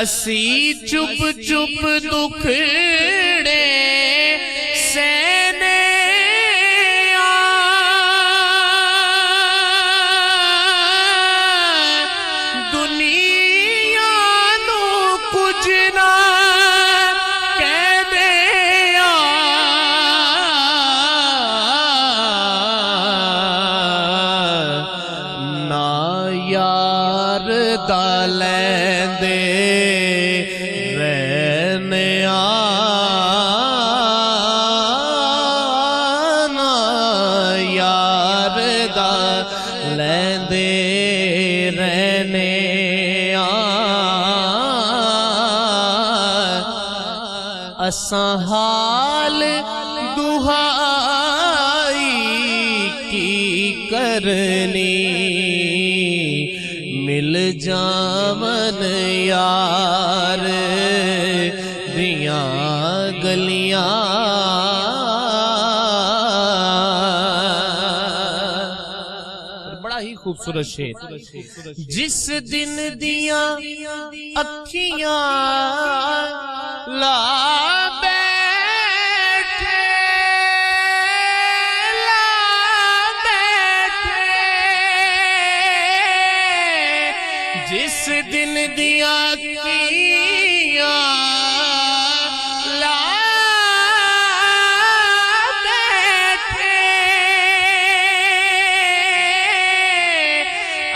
اسی چپ چپ دکھڑے سینے دنیا نو کچھ نہ کہہ دیا نا یار دا لیندے رہنے آنا یار دا لیندے رہنے اساں حال دہائی کی کرنی مل جامن یار دیاں گلیاں بڑا ہی خوبصورت شعر جس دن دیاں اکھیاں لا بیٹھے جس دن دیا کیا لا بیٹھے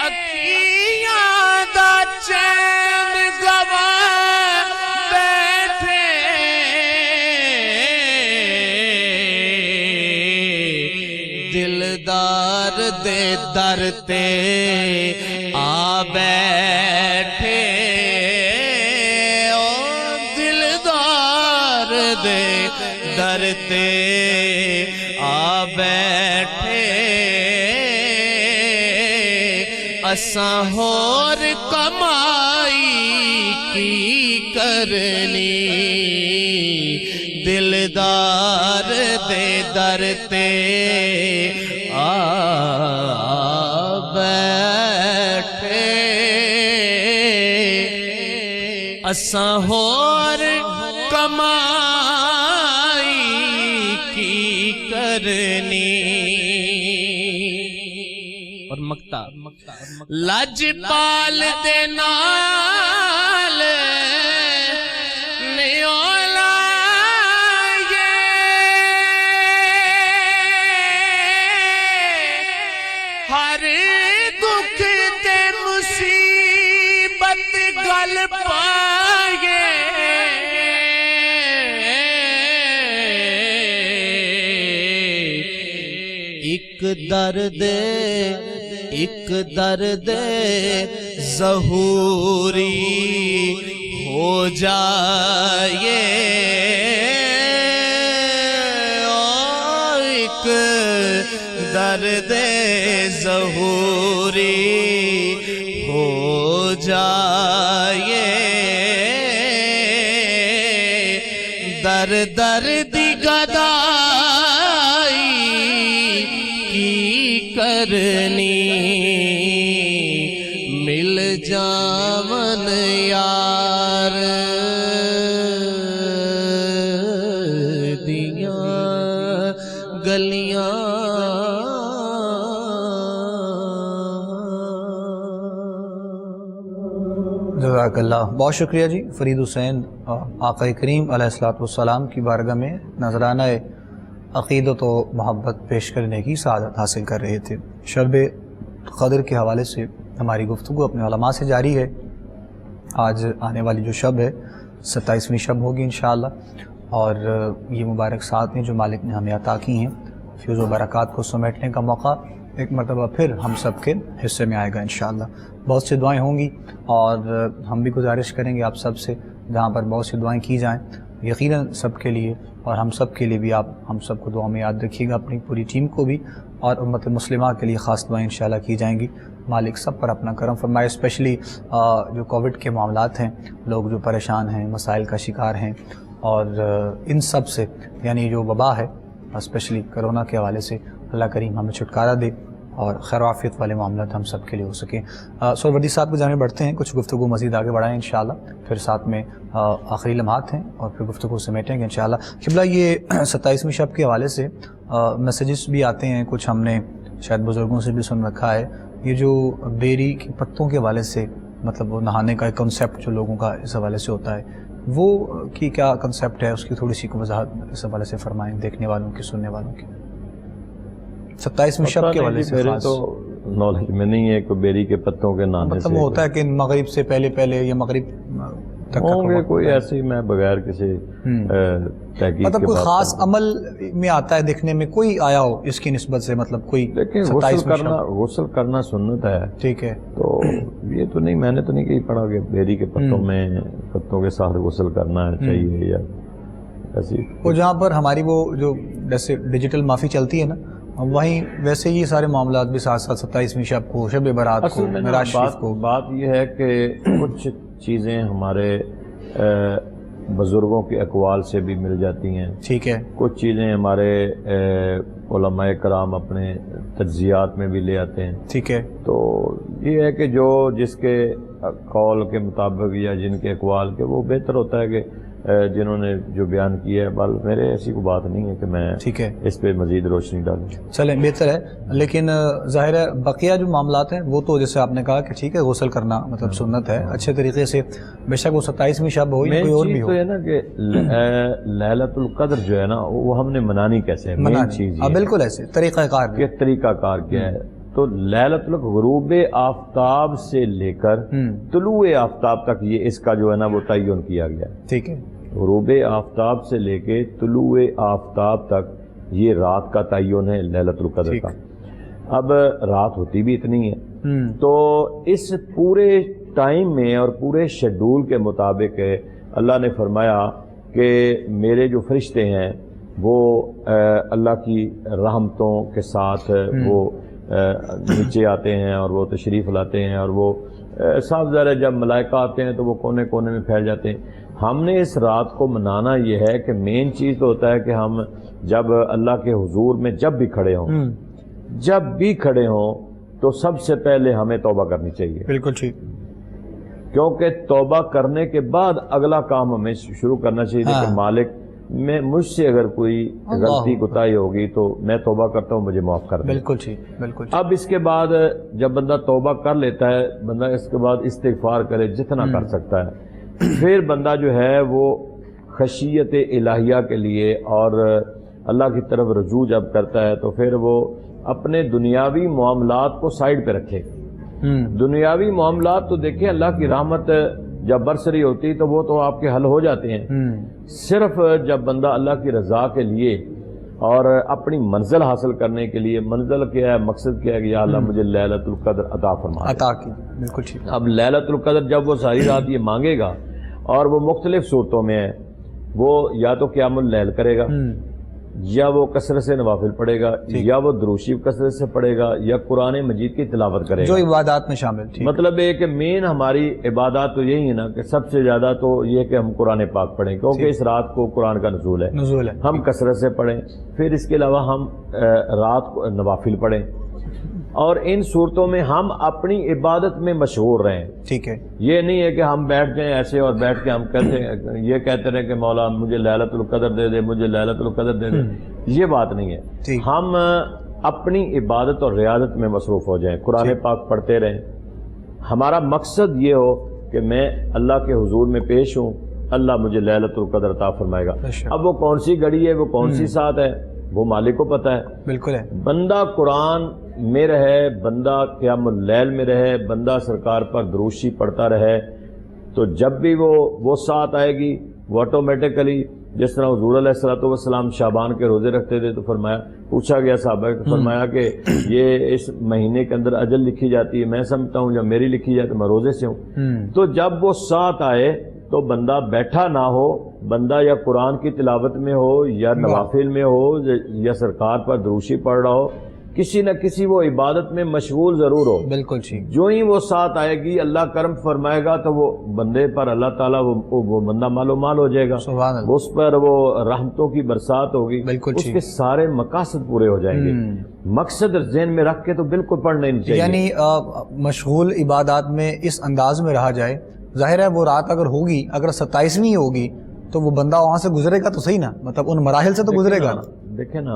اکھیاں دا چین گوا بیٹھے دلدار دے در تے آ بیٹھے او دلدار دے در تے آ بیٹھے اساں ہور کمائی کی کرنی دلدار دے در تے آ بیٹھے اساں ہور کمائی کی کرنی اور مقطع لجپال دے نال نیولا ہر دکھ تے مصیبت گل پائے ایک درد ظہوری ہو جائے ایک درد ظہوری ہو جائے در دی گدائی کی کرنی مل جامن یار دیاں گلیاں جزاک اللہ، بہت شکریہ جی۔ فرید حسین آقا کریم علیہ الصلوۃ والسلام کی بارگاہ میں نذرانہ عقیدت و محبت پیش کرنے کی سعادت حاصل کر رہے تھے۔ شب قدر کے حوالے سے ہماری گفتگو اپنے علماء سے جاری ہے۔ آج آنے والی جو شب ہے 27ویں شب ہوگی انشاءاللہ، اور یہ مبارک ساتھ ہیں جو مالک نے ہمیں عطا کی ہیں، فیض و برکات کو سمیٹنے کا موقع ایک مرتبہ پھر ہم سب کے حصے میں آئے گا انشاءاللہ۔ بہت سی دعائیں ہوں گی اور ہم بھی گزارش کریں گے آپ سب سے جہاں پر بہت سی دعائیں کی جائیں یقیناً سب کے لیے، اور ہم سب کے لیے بھی آپ ہم سب کو دعا میں یاد رکھیے گا، اپنی پوری ٹیم کو بھی، اور امت مسلمہ کے لیے خاص دعائیں انشاءاللہ کی جائیں گی۔ مالک سب پر اپنا کرم فرمائے، اسپیشلی جو کووڈ کے معاملات ہیں، لوگ جو پریشان ہیں، مسائل کا شکار ہیں، اور ان سب سے یعنی جو وبا ہے اسپیشلی کرونا کے حوالے سے اللہ کریم ہمیں چھٹکارا دے، اور خیر و عافیت والے معاملات ہم سب کے لیے ہو سکیں. سہروردی صاحب کی جانب بڑھتے ہیں, کچھ گفتگو مزید آگے بڑھائیں انشاءاللہ, پھر ساتھ میں آخری لمحات ہیں اور پھر گفتگو سمیٹیں گے انشاءاللہ. قبلہ یہ 27ویں شب کے حوالے سے میسیجز بھی آتے ہیں, کچھ ہم نے شاید بزرگوں سے بھی سن رکھا ہے, یہ جو بیری کے پتوں کے حوالے سے مطلب وہ نہانے کا ایک کنسیپٹ جو لوگوں کا اس حوالے سے ہوتا ہے, وہ کی کیا کنسیپٹ ہے, اس کی تھوڑی سی کو وضاحت اس حوالے سے فرمائیں دیکھنے والوں کی, سننے والوں کی. 27ویں شب کے حوالے سے میرے خاص تو نالج میں نہیں ہے کہ بیری کے پتوں کے نہانے مطلب سے ہوتا ہے کہ مغرب سے پہلے یا مغرب تک ہوں گے کوئی ایسی, میں بغیر کسی تحقیق مطلب کے کوئی بات خاص کروں. عمل میں آتا ہے دیکھنے میں, کوئی آیا ہو اس کی نسبت سے, مطلب کوئی لیکن 27ویں غسل کرنا سنت ہے, ٹھیک ہے, تو یہ تو نہیں, میں نے تو نہیں کہیں پڑھا کہ بیری کے پتوں کے ساتھ غسل کرنا چاہیے یا ایسی. وہ جہاں پر ہماری وہ جو جیسے ڈیجیٹل معافی چلتی ہے نا, وہیں ویسے یہ سارے معاملات بھی ساتھ ساتھ 27ویں شب کو, شب برات کو, اصل میں معراج شریف کو. بات یہ ہے کہ کچھ چیزیں ہمارے بزرگوں کے اقوال سے بھی مل جاتی ہیں, ٹھیک ہے, کچھ چیزیں ہمارے علماء کرام اپنے تجزیات میں بھی لے آتے ہیں, ٹھیک ہے. تو یہ ہے کہ جو جس کے قول کے مطابق یا جن کے اقوال کے, وہ بہتر ہوتا ہے کہ جنہوں نے جو بیان کیا ہے. بل میرے ایسی کوئی بات نہیں ہے کہ میں ٹھیک ہے اس پہ مزید روشنی ڈالوں. چلیں بہتر ہے, لیکن ظاہر ہے بقیہ جو معاملات ہیں وہ تو جیسے آپ نے کہا کہ ٹھیک ہے غسل کرنا مطلب سنت ہے اچھے طریقے سے, بے شک وہ 27ویں شب ہو یا کوئی اور بھی ہو. تو ہے نا کہ لیلۃ القدر جو ہے نا وہ ہم نے منانی کیسے ہے, مین چیز بالکل ایسے طریقہ کار کہ طریقہ کار کیا ہے. تو لیلۃ غروب آفتاب سے لے کر طلوع آفتاب تک یہ اس کا جو ہے نا وہ تعین کیا گیا ہے, ٹھیک ہے. غروب آفتاب سے لے کے طلوع آفتاب تک یہ رات کا تعین ہے لیلۃ القدر کا. اب رات ہوتی بھی اتنی ہے, تو اس پورے ٹائم میں اور پورے شیڈول کے مطابق اللہ نے فرمایا کہ میرے جو فرشتے ہیں وہ اللہ کی رحمتوں کے ساتھ وہ نیچے آتے ہیں اور وہ تشریف لاتے ہیں, اور وہ صاف ظاہر ہے جب ملائکہ آتے ہیں تو وہ کونے کونے میں پھیل جاتے ہیں. ہم نے اس رات کو منانا یہ ہے کہ مین چیز تو ہوتا ہے کہ ہم جب اللہ کے حضور میں جب بھی کھڑے ہوں تو سب سے پہلے ہمیں توبہ کرنی چاہیے. بالکل ٹھیک, کیونکہ توبہ کرنے کے بعد اگلا کام ہمیں شروع کرنا چاہیے کہ مالک میں مجھ سے اگر کوئی غلطی کوتاہی ہوگی تو میں توبہ کرتا ہوں, مجھے معاف کر دیں. بالکل ٹھیک, بالکل ٹھیک. اب اس کے بعد جب بندہ توبہ کر لیتا ہے, بندہ اس کے بعد استغفار کرے جتنا کر سکتا ہے, پھر بندہ جو ہے وہ خشیت الہیہ کے لیے اور اللہ کی طرف رجوع جب کرتا ہے تو پھر وہ اپنے دنیاوی معاملات کو سائیڈ پہ رکھے. دنیاوی معاملات تو دیکھیں اللہ کی رحمت جب برسری ہوتی تو وہ تو آپ کے حل ہو جاتے ہیں. صرف جب بندہ اللہ کی رضا کے لیے اور اپنی منزل حاصل کرنے کے لیے, منزل کیا ہے, مقصد کیا ہے کہ یا اللہ مجھے لیلۃ القدر عطا فرما, عطا کی. بالکل ٹھیک. اب لیلۃ القدر جب وہ ساری رات یہ مانگے گا, اور وہ مختلف صورتوں میں ہے, وہ یا تو قیام اللیل کرے گا, یا وہ کثرت سے نوافل پڑھے گا, یا وہ درود شریف کثرت سے پڑھے گا, یا قرآن مجید کی تلاوت کرے گا, جو عبادات میں شامل. مطلب ہے کہ مین ہماری عبادات تو یہی ہے نا کہ سب سے زیادہ تو یہ کہ ہم قرآن پاک پڑھیں, کیونکہ اس رات کو قرآن کا نزول ہے, ہم کثرت سے پڑھیں. پھر اس کے علاوہ ہم رات کو نوافل پڑھیں, اور ان صورتوں میں ہم اپنی عبادت میں مشغول رہیں. ٹھیک ہے, یہ نہیں ہے کہ ہم بیٹھ جائیں ایسے اور بیٹھ کے ہم یہ کہتے رہیں کہ مولا مجھے لیلۃ القدر دے دے, مجھے لیلۃ القدر دے دے. یہ بات نہیں ہے. ہم اپنی عبادت اور ریاضت میں مصروف ہو جائیں, قرآن پاک پڑھتے رہیں. ہمارا مقصد یہ ہو کہ میں اللہ کے حضور میں پیش ہوں, اللہ مجھے لیلۃ القدر عطا فرمائے گا. اب وہ کون سی گھڑی ہے, وہ کون سی ساتھ ہے, وہ مالک کو پتہ ہے. بالکل ہے. بندہ قرآن میں رہے, بندہ قیام اللیل میں رہے, بندہ سرکار پر درود شریف پڑھتا رہے, تو جب بھی وہ ساتھ آئے گی وہ آٹومیٹکلی, جس طرح حضور علیہ الصلوۃ والسلام شعبان کے روزے رکھتے تھے تو فرمایا, پوچھا گیا صحابہ کو, فرمایا کہ یہ اس مہینے کے اندر اجل لکھی جاتی ہے, میں سمجھتا ہوں جب میری لکھی جائے تو میں روزے سے ہوں. تو جب وہ ساتھ آئے تو بندہ بیٹھا نہ ہو, بندہ یا قرآن کی تلاوت میں ہو, یا نوافل میں ہو, یا سرکار پر درود شریف پڑھ رہا ہو, کسی نہ کسی وہ عبادت میں مشغول ضرور ہو. بالکل ٹھیک. جو ہی وہ ساتھ آئے گی اللہ کرم فرمائے گا تو وہ بندے پر اللہ تعالیٰ وہ بندہ مال و مال ہو جائے گا. سبحان اللہ. اس پر وہ رحمتوں کی برسات ہوگی. بالکل اس ٹھیک. کے سارے مقاصد پورے ہو جائیں گے. مقصد ذہن میں رکھ کے تو بالکل پڑھنا نہیں چاہیے. یعنی مشغول عبادات میں اس انداز میں رہا جائے. ظاہر ہے وہ رات اگر ہوگی، اگر 27ویں ہوگی تو وہ بندہ وہاں سے گزرے گا تو صحیح نا، مطلب ان مراحل سے تو گزرے گا نا. دیکھیں نا،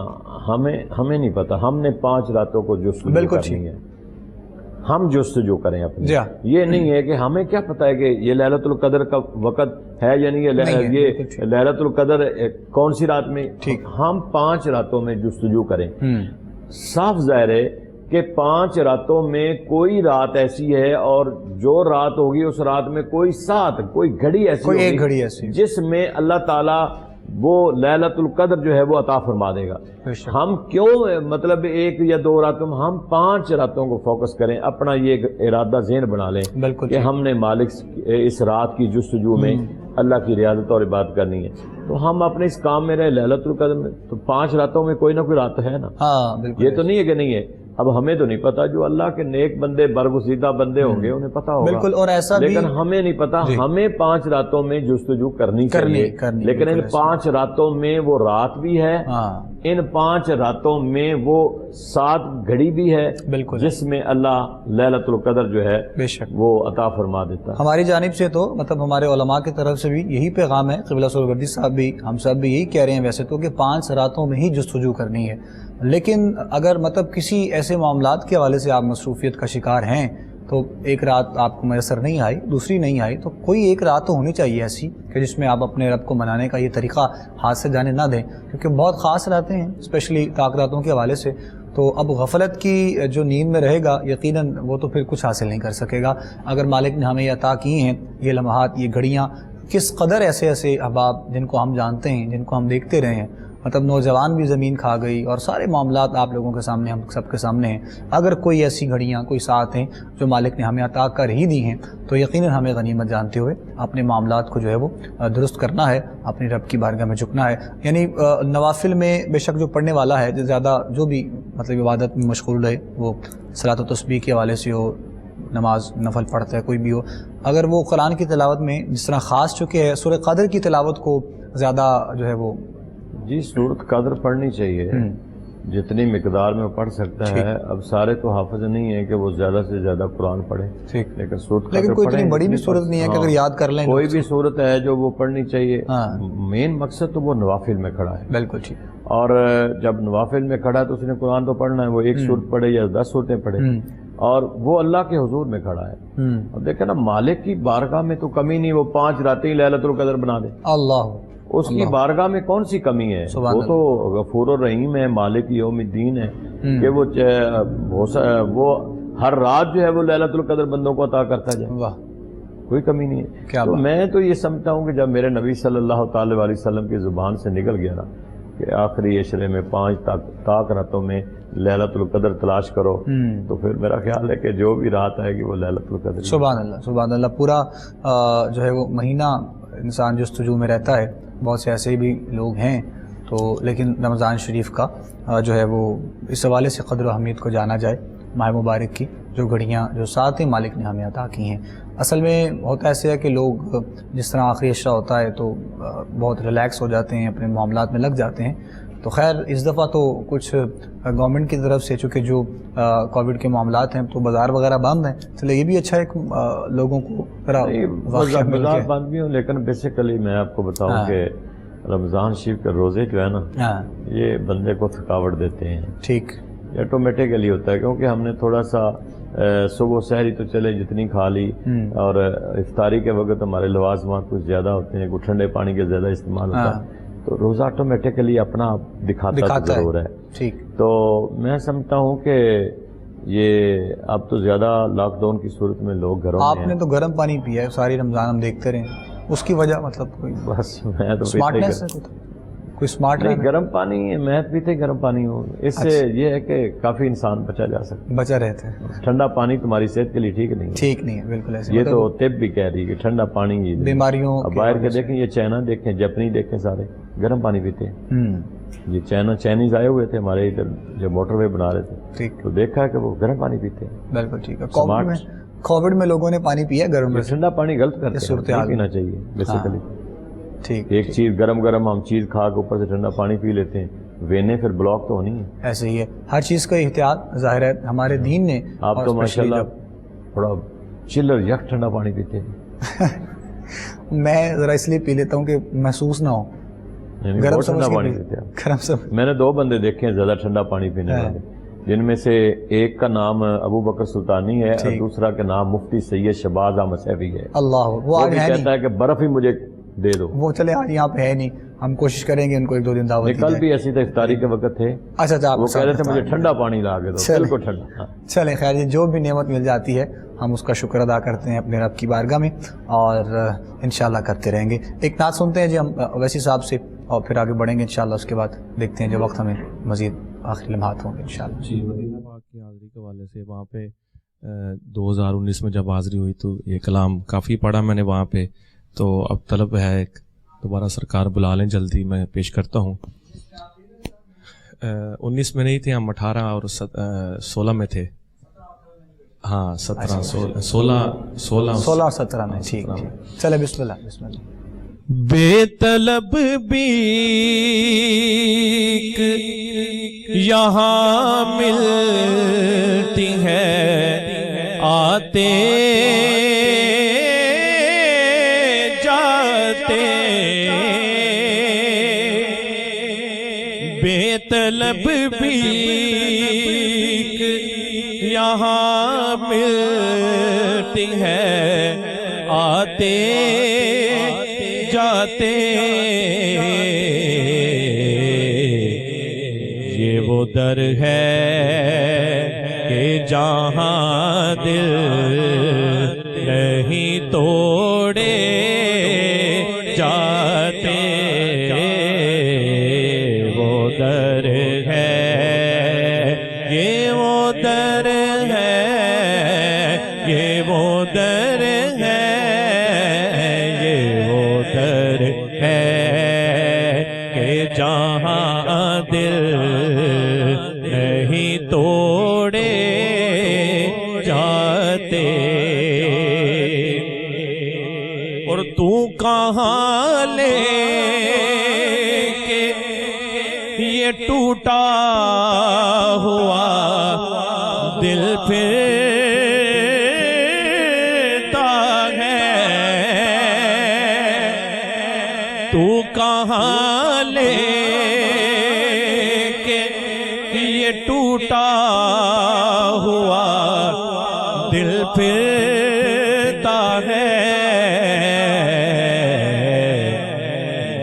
ہمیں نہیں پتا. ہم نے 5 راتوں کو جستجو بالکل کرنی ہے. ہم جستجو کریں اپنی. جی ہاں. یہ نہیں ہے کہ ہمیں کیا پتا ہے کہ یہ لیلۃ القدر کا وقت ہے یا نہیں ہے. یہ لیلۃ القدر کون سی رات میں. ٹھیک. ہم 5 راتوں میں جستجو کریں. صاف ظاہر ہے کہ 5 راتوں میں کوئی رات ایسی ہے اور جو رات ہوگی اس رات میں کوئی ساتھ کوئی گھڑی ایسی کوئی ایک ہوگی گھڑی ایسی جس میں اللہ تعالیٰ وہ لیلۃ القدر جو ہے وہ عطا فرما دے گا. ہم کیوں مطلب 1 یا 2 راتوں میں، ہم 5 راتوں کو فوکس کریں. اپنا یہ ارادہ ذہن بنا لیں کہ ہم نے مالک اس رات کی جستجو میں اللہ کی ریاضت اور عبادت کرنی ہے. تو ہم اپنے اس کام میں رہے لیلۃ القدر میں. تو 5 راتوں میں کوئی نہ کوئی رات ہے نا. ہاں بالکل. یہ تو نہیں ہے کہ نہیں ہے. اب ہمیں تو نہیں پتا، جو اللہ کے نیک بندے برگزیدہ بندے ہوں گے انہیں پتا ہوگا. بالکل. اور ایسا بھی لیکن ہمیں نہیں پتا. ہمیں 5 راتوں میں جستجو کرنی چاہیے. لیکن ان 5 راتوں میں وہ رات بھی ہے، ان 5 راتوں میں وہ 7 گھڑی بھی ہے بالکل جس میں اللہ لیلۃ القدر جو ہے بے شک وہ عطا فرما دیتا ہے. ہماری جانب سے تو مطلب ہمارے علماء کی طرف سے بھی یہی پیغام ہے. قبلہ سہروردی صاحب بھی، ہم سب بھی یہی کہہ رہے ہیں ویسے تو، کہ 5 راتوں میں ہی جستجو کرنی ہے. لیکن اگر مطلب کسی ایسے معاملات کے حوالے سے آپ مصروفیت کا شکار ہیں تو ایک رات آپ کو میسر نہیں آئی، دوسری نہیں آئی، تو کوئی ایک رات تو ہونی چاہیے ایسی کہ جس میں آپ اپنے رب کو منانے کا یہ طریقہ ہاتھ سے جانے نہ دیں، کیونکہ بہت خاص راتیں ہیں اسپیشلی طاق راتوں کے حوالے سے. تو اب غفلت کی جو نیند میں رہے گا یقیناً وہ تو پھر کچھ حاصل نہیں کر سکے گا. اگر مالک نے ہمیں عطا کی ہیں یہ لمحات، یہ گھڑیاں، کس قدر ایسے ایسے احباب جن کو ہم جانتے ہیں، جن کو ہم دیکھتے رہے ہیں، مطلب نوجوان بھی زمین کھا گئی اور سارے معاملات آپ لوگوں کے سامنے، ہم سب کے سامنے ہیں. اگر کوئی ایسی گھڑیاں، کوئی ساتھ ہیں جو مالک نے ہمیں عطا کر ہی دی ہیں تو یقیناً ہمیں غنیمت جانتے ہوئے اپنے معاملات کو جو ہے وہ درست کرنا ہے، اپنی رب کی بارگاہ میں جھکنا ہے. یعنی نوافل میں بے شک جو پڑھنے والا ہے، جو زیادہ جو بھی مطلب عبادت میں مشغول رہے، وہ صلاۃ و تسبیح کے حوالے سے ہو، نماز نفل پڑھتا ہے کوئی بھی ہو، اگر وہ قرآن کی تلاوت میں جس طرح خاص چکے ہے سورہ قدر کی تلاوت کو زیادہ جو ہے وہ جی سورۃ قدر پڑھنی چاہیے جتنی مقدار میں وہ پڑھ سکتا ہے. اب سارے تو حافظ نہیں ہے کہ وہ زیادہ سے زیادہ قرآن پڑھے، لیکن سورۃ قدر لیکن کوئی اتنی بڑی بھی صورت نہیں ہے کہ اگر یاد کر لیں کوئی بھی صورت ہے جو وہ پڑھنی چاہیے. مین مقصد تو وہ نوافل میں کھڑا ہے. بالکل ٹھیک. اور جب نوافل میں کھڑا ہے تو اس نے قرآن تو پڑھنا ہے، وہ 1 سورت پڑھے یا 10 صورتیں پڑھے، اور وہ اللہ کے حضور میں کھڑا ہے. اب دیکھیں نا، مالک کی بارگاہ میں تو کمی نہیں، وہ 5 راتیں لیلۃ القدر بنا دے. اللہ، اس کی بارگاہ میں کون سی کمی ہے؟ وہ تو غفور الرحیم ہے، مالک یوم الدین ہے کہ وہ ہر رات جو ہے وہ لیلۃ القدر بندوں کو عطا کرتا جائے. کوئی کمی نہیں ہے. تو میں تو یہ سمجھتا ہوں کہ جب میرے نبی صلی اللہ تعالی علیہ وسلم کی زبان سے نکل گیا نا کہ آخری عشرے میں 5 طاق راتوں میں لیلۃ القدر تلاش کرو، تو پھر میرا خیال ہے کہ جو بھی رات آئے گی وہ لیلۃ القدر. سبحان اللہ سبحان اللہ. پورا جو ہے وہ مہینہ انسان جستجو میں رہتا ہے. بہت سے ایسے بھی لوگ ہیں تو، لیکن رمضان شریف کا جو ہے وہ اس حوالے سے قدر و اہمیت کو جانا جائے. ماہ مبارک کی جو گھڑیاں جو ساتھ ہیں مالک نے ہمیں عطا کی ہیں. اصل میں ہوتا ایسے ہے کہ لوگ جس طرح آخری عشرہ ہوتا ہے تو بہت ریلیکس ہو جاتے ہیں، اپنے معاملات میں لگ جاتے ہیں. تو خیر اس دفعہ تو کچھ گورنمنٹ کی طرف سے چونکہ جو کووڈ کے معاملات ہیں تو بازار وغیرہ بند ہیں، اس لیے یہ بھی اچھا ہے لوگوں کو بازار بند بھی ہوں. لیکن بیسیکلی میں آپ کو بتاؤں کہ رمضان شریف کے روزے جو ہے نا یہ بندے کو تھکاوٹ دیتے ہیں. ٹھیک. یہ آٹومیٹیکلی ہوتا ہے کیونکہ ہم نے تھوڑا سا صبح سحری تو چلے جتنی کھا لی، اور افطاری کے وقت ہمارے لوازمات کچھ زیادہ ہوتے ہیں، کوئی ٹھنڈے پانی کے زیادہ استعمال ہوتا ہے، تو روزہ آٹومیٹیکلی اپنا دکھاتا ضرور ہے. ٹھیک. تو میں سمجھتا ہوں کہ یہ اب تو زیادہ لاک ڈاؤن کی صورت میں لوگ گھروں میں آپ نے تو گرم پانی پیا ہے ساری رمضان، ہم دیکھتے رہے، اس کی وجہ مطلب کوئی بس میں تو سمارٹنیس ہے کوئی سمارٹ نہیں. گرم پانی میں پیتے گرم پانی ہوں، اس سے یہ ہے کہ کافی انسان بچا جا سکتا، بچا رہتا ہے. ٹھنڈا پانی تمہاری صحت کے لیے ٹھیک نہیں ہے. ٹھیک نہیں ہے بالکل ایسے. یہ تو طب بھی کہہ رہی ہے کہ ٹھنڈا پانی بیماریوں اب باہر کے دیکھیں، یہ چائنا دیکھیں، جاپنی دیکھیں، سارے گرم پانی پیتے ہیں. یہ چائنیز آئے ہوئے تھے ہمارے ادھر جب موٹر وے بنا رہے تھے، ٹھیک، تو دیکھا ہے کہ وہ گرم پانی پیتے ہیں۔ بالکل ٹھیک ہے۔ کووڈ میں لوگوں نے پانی پیا گرم میں، ٹھنڈا پانی غلط کرتے ہیں، نہیں پینا چاہیے بیسیکلی۔ ٹھیک، ایک چیز گرم ہم چیز کھا کے اوپر سے ٹھنڈا پانی پی لیتے ہیں، وینے پھر بلاک تو ہونی ہے۔ ایسے ہی ہے، ہر چیز کا احتیاط ظاہر ہے ہمارے دین نے۔ آپ تو ماشاءاللہ تھوڑا چلر یک ٹھنڈا پانی پیتے ہیں۔ میں ذرا اس لیے پی لیتا ہوں کہ محسوس نہ ہو گرم ٹھنڈا پانی پیتے ہیں۔ میں نے 2 بندے دیکھے ہیں زیادہ ٹھنڈا پانی پینے والے، جن میں سے ایک کا نام ابو بکر سلطانی ہے اور دوسرا کا نام مفتی سید شہباز احمد سیفی ہے۔ اللہ، وہ آج ہے کہتا ہے کہ برف ہی مجھے دے دو۔ وہ چلے آج یہاں پہ ہے نہیں، ہم کوشش کریں گے ان کو 1-2 دن دعوت دی جائے۔ کل بھی ایسی تھا، افطاری کے وقت تھے، اچھا وہ کہہ رہے تھے مجھے ٹھنڈا پانی لا کے دو، بالکل ٹھنڈا۔ چلیں خیر، جو بھی نعمت مل جاتی ہے ہم اس کا شکر ادا کرتے ہیں اپنے رب کی بارگاہ میں، اور انشاءاللہ کرتے رہیں گے۔ ایک نعت سنتے ہیں جی ہم اویسی صاحب سے، اور پھر آگے بڑھیں گے انشاءاللہ۔ اس کے بعد دیکھتے ہیں جو وقت ہمیں مزید آخری لمحات ہوں گے انشاءاللہ۔ جی، مدینہ پاک کی حاضری کے حوالے سے وہاں پہ 2019 میں جب حاضری ہوئی تو یہ کلام کافی پڑھا میں نے وہاں پہ، تو اب طلب ہے ایک دوبارہ سرکار بلا لیں جلدی، میں پیش کرتا ہوں۔ 19 میں نہیں تھے ہم، 18 اور 16 میں تھے، ہاں 16 اور 17 میں، ٹھیک ٹھیک۔ چلے بسم اللہ، بسم اللہ۔ بے طلب بیک یہاں ملتی ہے، آتے جاتے بے طلب بیک یہاں ملتی ہے، آتے جاتے یہ وہ در ہے کہ جہاں دل نہیں توڑے جاتے، وہ در ہے، یہ وہ در ہے، یہ وہ در ہے، کہ جہاں دل نہیں توڑے جاتے، اور تو کہاں لے کے یہ ٹوٹا ہوا دل پھرتا ہے، تو کہاں لے کے یہ ٹوٹا ہوا دل پھرتا ہے،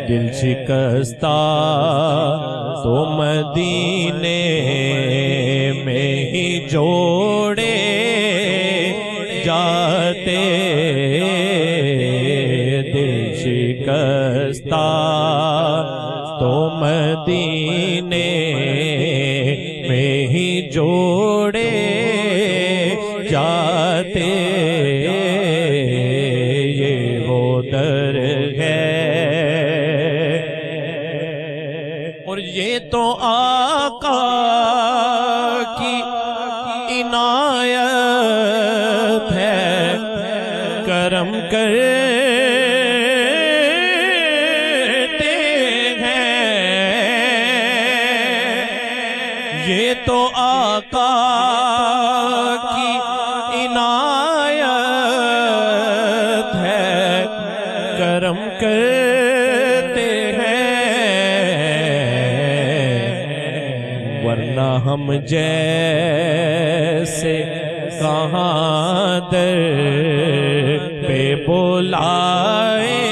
دل شکستہ تو مدینے میں ہی جوڑے جاتے، دل شکستہ تو مدینے میں ہی جوڑے جاتے، یہ وہ در ہے، اور یہ تو آقا کی عنایت ہے، کرم کرتے ہیں، یہ تو آقا کی عنایت ہے، کرم کرتے ہیں، ورنہ ہم جیسے کہاں در پہ بلائے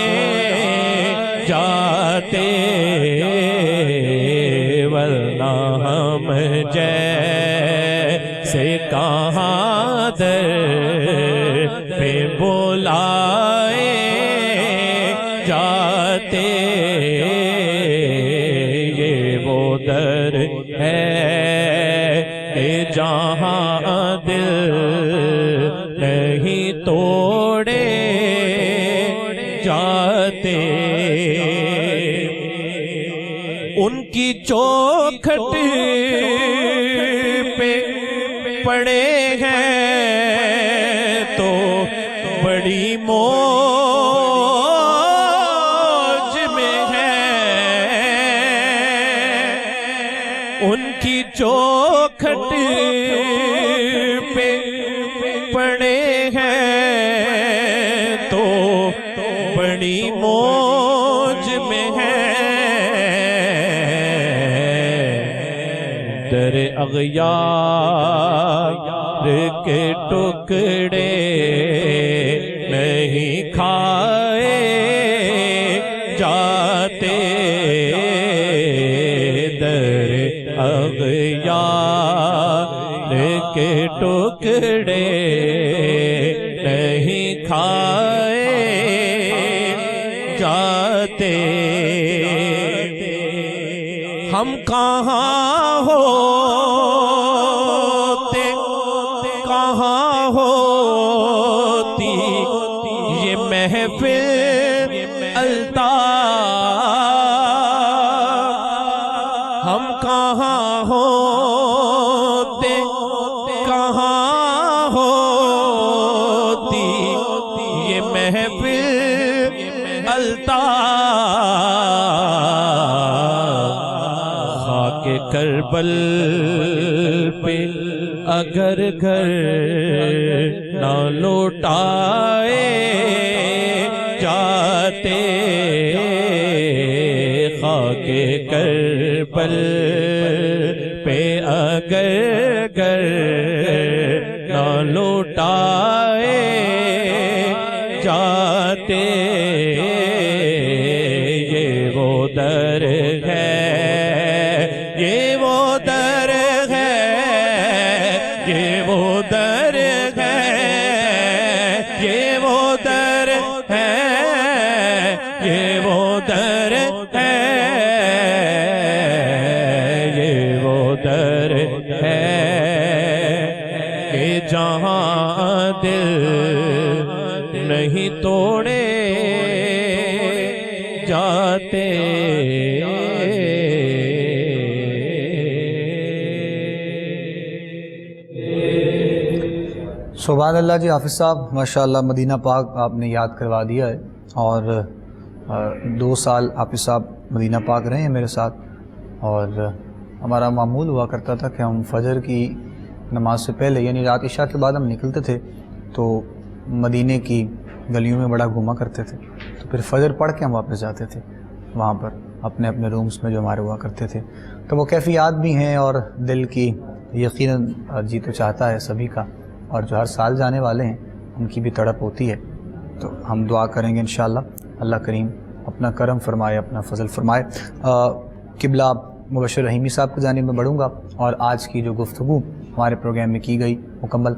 جاتے، ورنہ ہم جیسے کہاں در پہ بلائے جاتے، یہ وہ در ہے کہ جہاں دل نہیں توڑے جاتے، ان کی چوکھٹ پہ پڑے ہیں تو بڑی موج میں ہیں، ان کی چوکھٹ پہ پڑے ہیں تو بڑی موج میں ہیں، در اغیار کے ٹکڑے نہیں کھائے جاتے، در اغیار کے ٹکڑے نہیں کھائے جاتے، ہم کہاں ہوتے کہاں ہوتی یہ محفل الطاف، ہم کہاں ہوتے کہاں ہوتی یہ محفل الطاف، خاک کربل پہ اگر گھر نہ لوٹائے جاتے، خاک کربل پہ اگر گھر نہ لوٹائے جاتے، یہ وہ در ہے، یہ وہ در ہے، یہ وہ در ہے، یہ وہ در ہے، یہ وہ در ہے، یہ وہ در ہے کہ جہاں دل نہیں توڑے جاتے۔ سبحان اللہ جی حافظ صاحب، ماشاءاللہ مدینہ پاک آپ نے یاد کروا دیا ہے، اور 2 سال حافظ صاحب مدینہ پاک رہے ہیں میرے ساتھ، اور ہمارا معمول ہوا کرتا تھا کہ ہم فجر کی نماز سے پہلے یعنی رات عشاء کے بعد ہم نکلتے تھے تو مدینے کی گلیوں میں بڑا گھوما کرتے تھے، تو پھر فجر پڑھ کے ہم واپس جاتے تھے وہاں پر اپنے اپنے رومز میں جو ہمارے ہوا کرتے تھے، تو وہ کیفیات بھی ہیں، اور دل کی یقیناً جی تو چاہتا ہے سبھی کا، اور جو ہر سال جانے والے ہیں ان کی بھی تڑپ ہوتی ہے، تو ہم دعا کریں گے انشاءاللہ اللہ کریم اپنا کرم فرمائے، اپنا فضل فرمائے۔ قبلہ مبشر رحیمی صاحب کی جانب میں بڑھوں گا، اور آج کی جو گفتگو ہمارے پروگرام میں کی گئی مکمل،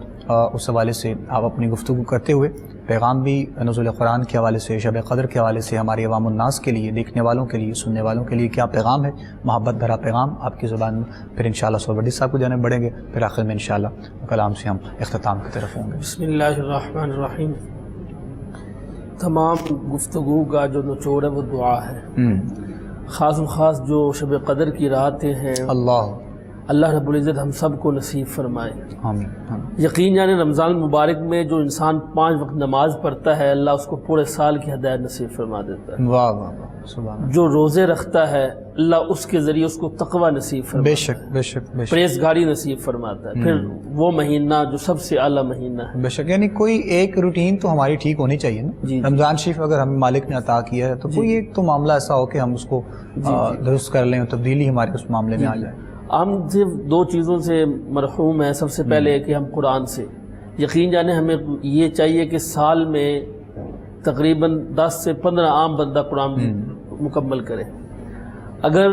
اس حوالے سے آپ اپنی گفتگو کرتے ہوئے پیغام بھی نزول قرآن کے حوالے سے، شب قدر کے حوالے سے ہمارے عوام الناس کے لیے، دیکھنے والوں کے لیے، سننے والوں کے لیے کیا پیغام ہے، محبت بھرا پیغام آپ کی زبان میں، پھر انشاءاللہ سوربڈی صاحب کو جانب بڑھیں گے، پھر آخر میں انشاءاللہ کلام سے ہم اختتام کی طرف ہوں گے۔ بسم اللہ الرحمن الرحیم۔ تمام گفتگو کا جو نچوڑ ہے وہ دعا ہے، خاص جو شب قدر کی راتیں ہیں، اللہ رب العزت ہم سب کو نصیب فرمائے، آمین۔ یقین جانے رمضان المبارک میں جو انسان 5 وقت نماز پڑھتا ہے اللہ اس کو پورے سال کی ہدایت نصیب فرما دیتا ہے، واہ واہ واہ، سبحان اللہ۔ جو روزے رکھتا ہے اللہ اس کے ذریعے اس کو تقوی نصیب فرماتا بے ہے، شک بے شک بے شک پرہیزگاری نصیب فرماتا ہے، پھر وہ مہینہ جو سب سے اعلیٰ مہینہ ہے۔ بے شک، یعنی کوئی ایک روٹین تو ہماری ٹھیک ہونی چاہیے نا، جی رمضان شریف اگر ہمیں مالک نے عطا کیا ہے تو کوئی ایک تو معاملہ ایسا ہو کہ ہم اس کو درست کر لیں اور تبدیلی ہمارے اس معاملے میں آ جائے۔ ہم صرف 2 چیزوں سے مرحوم ہیں، سب سے پہلے کہ ہم قرآن سے، یقین جانے ہمیں یہ چاہیے کہ سال میں تقریباً 10 سے 15 عام بندہ قرآن مکمل کرے۔ اگر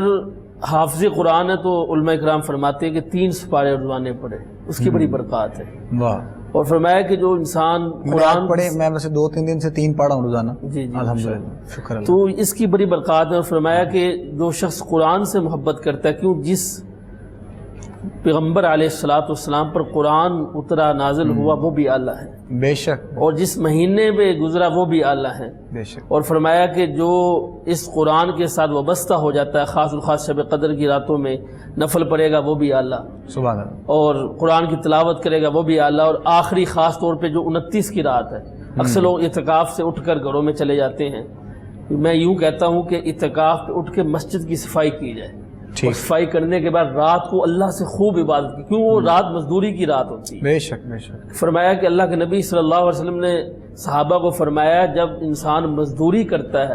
حافظ قرآن ہے تو علماء کرام فرماتے ہیں کہ 3 سپارے روزانے پڑھے، اس کی بڑی برکات ہے، واہ، اور فرمایا کہ جو انسان قرآن پڑھے، میں ویسے 2-3 دن سے 3 پڑھا ہوں روزانہ، جی الحمدللہ، شکر اللہ۔ تو اس کی بڑی برکات ہے، اور فرمایا کہ جو شخص قرآن سے محبت کرتا ہے، کیوں جس پیغمبر علیہ الصلوۃ والسلام پر قرآن اترا نازل ہوا وہ بھی اعلیٰ ہے، بے شک اور جس مہینے میں گزرا وہ بھی اعلیٰ ہیں. بے شک. اور فرمایا کہ جو اس قرآن کے ساتھ وابستہ ہو جاتا ہے خاص الخاص شب قدر کی راتوں میں نفل پڑھے گا وہ بھی اعلیٰ، سبحان اللہ. اور قرآن کی تلاوت کرے گا وہ بھی اعلیٰ. اور آخری خاص طور پہ جو 29 کی رات ہے، اکثر لوگ اعتکاف سے اٹھ کر گھروں میں چلے جاتے ہیں. میں یوں کہتا ہوں کہ اعتکاف پہ اٹھ کے مسجد کی صفائی کی جائے، اور صفائی کرنے کے بعد رات کو اللہ سے خوب عبادت کی، کیوں وہ رات مزدوری کی رات ہوتی ہے. بے شک بے شک. فرمایا کہ اللہ کے نبی صلی اللہ علیہ وسلم نے صحابہ کو فرمایا جب انسان مزدوری کرتا ہے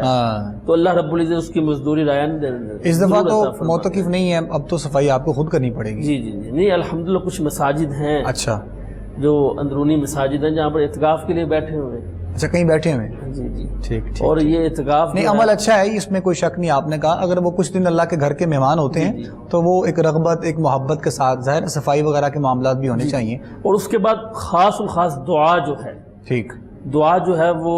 تو اللہ رب العزت اس کی مزدوری ضائع نہیں دینے. اس دفعہ تو معتکف نہیں ہے، اب تو صفائی آپ کو خود کرنی پڑے گی. جی جی جی نہیں، الحمدللہ کچھ مساجد ہیں، اچھا، جو اندرونی مساجد ہیں جہاں پر اعتکاف کے لیے بیٹھے ہوئے ہیں. اچھا، کہیں بیٹھے ہوئے ہیں. جی جی ٹھیک ٹھیک. اور یہ اعتکاف نہیں، عمل اچھا ہے، اس میں کوئی شک نہیں. آپ نے کہا اگر وہ کچھ دن اللہ کے گھر کے مہمان ہوتے ہیں تو وہ ایک رغبت، ایک محبت کے ساتھ، ظاہر صفائی وغیرہ کے معاملات بھی ہونے چاہیے. اور اس کے بعد خاص الخاص دعا جو ہے، ٹھیک، دعا جو ہے وہ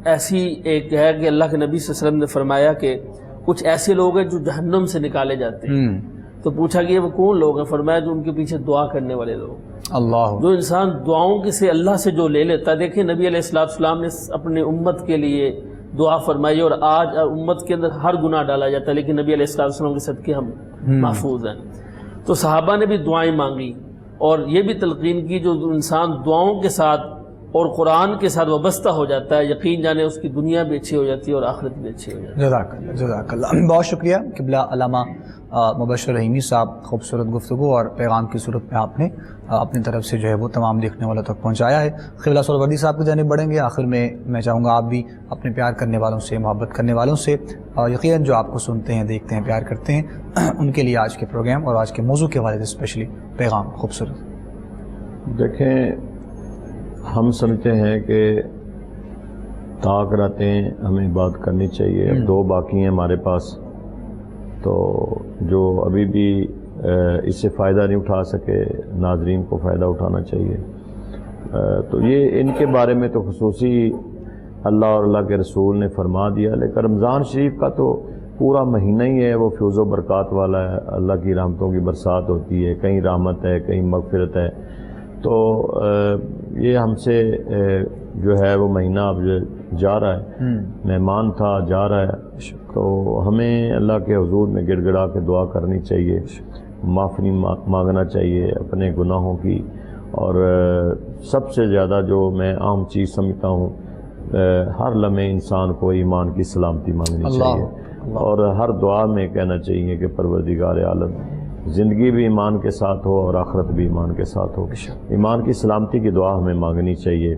ایسی ایک ہے کہ اللہ کے نبی صلی اللہ علیہ وسلم نے فرمایا کہ کچھ ایسے لوگ ہیں جو جہنم سے نکالے جاتے ہیں. تو پوچھا کہ وہ کون لوگ ہیں؟ فرمایا جو ان کے پیچھے دعا کرنے والے لوگ. اللہ، جو انسان دعاؤں کے سے اللہ سے جو لے لیتا ہے. دیکھیں نبی علیہ السلام نے اپنے امت کے لیے دعا فرمائی، اور آج امت کے اندر ہر گناہ ڈالا جاتا ہے لیکن نبی علیہ السلام کے صدقے ہم محفوظ ہیں. تو صحابہ نے بھی دعائیں مانگی اور یہ بھی تلقین کی جو انسان دعاؤں کے ساتھ اور قرآن کے ساتھ وابستہ ہو جاتا ہے، یقین جانے اس کی دنیا بھی اچھی ہو جاتی ہے اور آخرت بھی اچھی ہو جاتی ہے. جزاک اللہ، جزاک اللہ. بہت شکریہ قبلہ علامہ مبشر رحیمی صاحب. خوبصورت گفتگو اور پیغام کی صورت میں آپ نے اپنی طرف سے جو ہے وہ تمام دیکھنے والوں تک پہنچایا ہے. قبلہ سہروردی صاحب کی جانب بڑھیں گے. آخر میں چاہوں گا آپ بھی اپنے پیار کرنے والوں سے، محبت کرنے والوں سے، یقیناً جو آپ کو سنتے ہیں، دیکھتے ہیں، پیار کرتے ہیں، ان کے لیے آج کے پروگرام اور آج کے موضوع کے حوالے سے اسپیشلی پیغام خوبصورت. دیکھیں، ہم سمجھتے ہیں کہ طاق راتیں ہمیں بات کرنی چاہیے. اب 2 باقی ہیں ہمارے پاس، تو جو ابھی بھی اس سے فائدہ نہیں اٹھا سکے، ناظرین کو فائدہ اٹھانا چاہیے. تو یہ ان کے بارے میں تو خصوصی اللہ اور اللہ کے رسول نے فرما دیا. لیکن رمضان شریف کا تو پورا مہینہ ہی ہے وہ فیض و برکات والا ہے. اللہ کی رحمتوں کی برسات ہوتی ہے، کہیں رحمت ہے، کہیں مغفرت ہے. تو یہ ہم سے جو ہے وہ مہینہ اب جا رہا ہے، مہمان تھا، جا رہا ہے. تو ہمیں اللہ کے حضور میں گڑ گڑا کے دعا کرنی چاہیے، معافی مانگنا چاہیے اپنے گناہوں کی. اور سب سے زیادہ جو میں عام چیز سمجھتا ہوں، ہر لمحے انسان کو ایمان کی سلامتی مانگنی چاہیے. اور ہر دعا میں کہنا چاہیے کہ پروردگار عالم زندگی بھی ایمان کے ساتھ ہو اور آخرت بھی ایمان کے ساتھ ہو. ایمان کی سلامتی کی دعا ہمیں مانگنی چاہیے.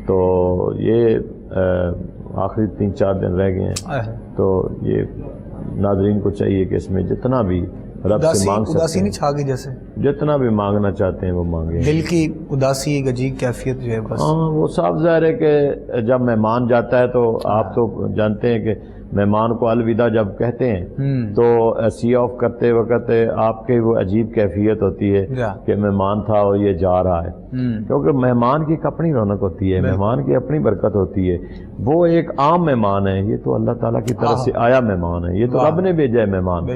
تو یہ آخری 3-4 دن رہ گئے ہیں، تو یہ ناظرین کو چاہیے کہ اس میں جتنا بھی رب سے مانگ سکتے اداسی نہیں چھا گئی، جیسے جتنا بھی مانگنا چاہتے ہیں وہ مانگیں. دل کی اداسی، ایک عجیب کیفیت جو ہے بس. ہاں، وہ صاف ظاہر ہے کہ جب مہمان جاتا ہے تو آپ تو جانتے ہیں کہ مہمان کو الوداع جب کہتے ہیں تو سی آف کرتے وقت آپ کے وہ عجیب کیفیت ہوتی ہے کہ مہمان تھا اور یہ جا رہا ہے. کیونکہ مہمان کی ایک اپنی رونق ہوتی ہے، مہمان کی اپنی برکت ہوتی ہے. وہ ایک عام مہمان ہے، یہ تو اللہ تعالیٰ کی طرف سے آیا مہمان ہے، یہ تو رب نے بھیجا ہے مہمان.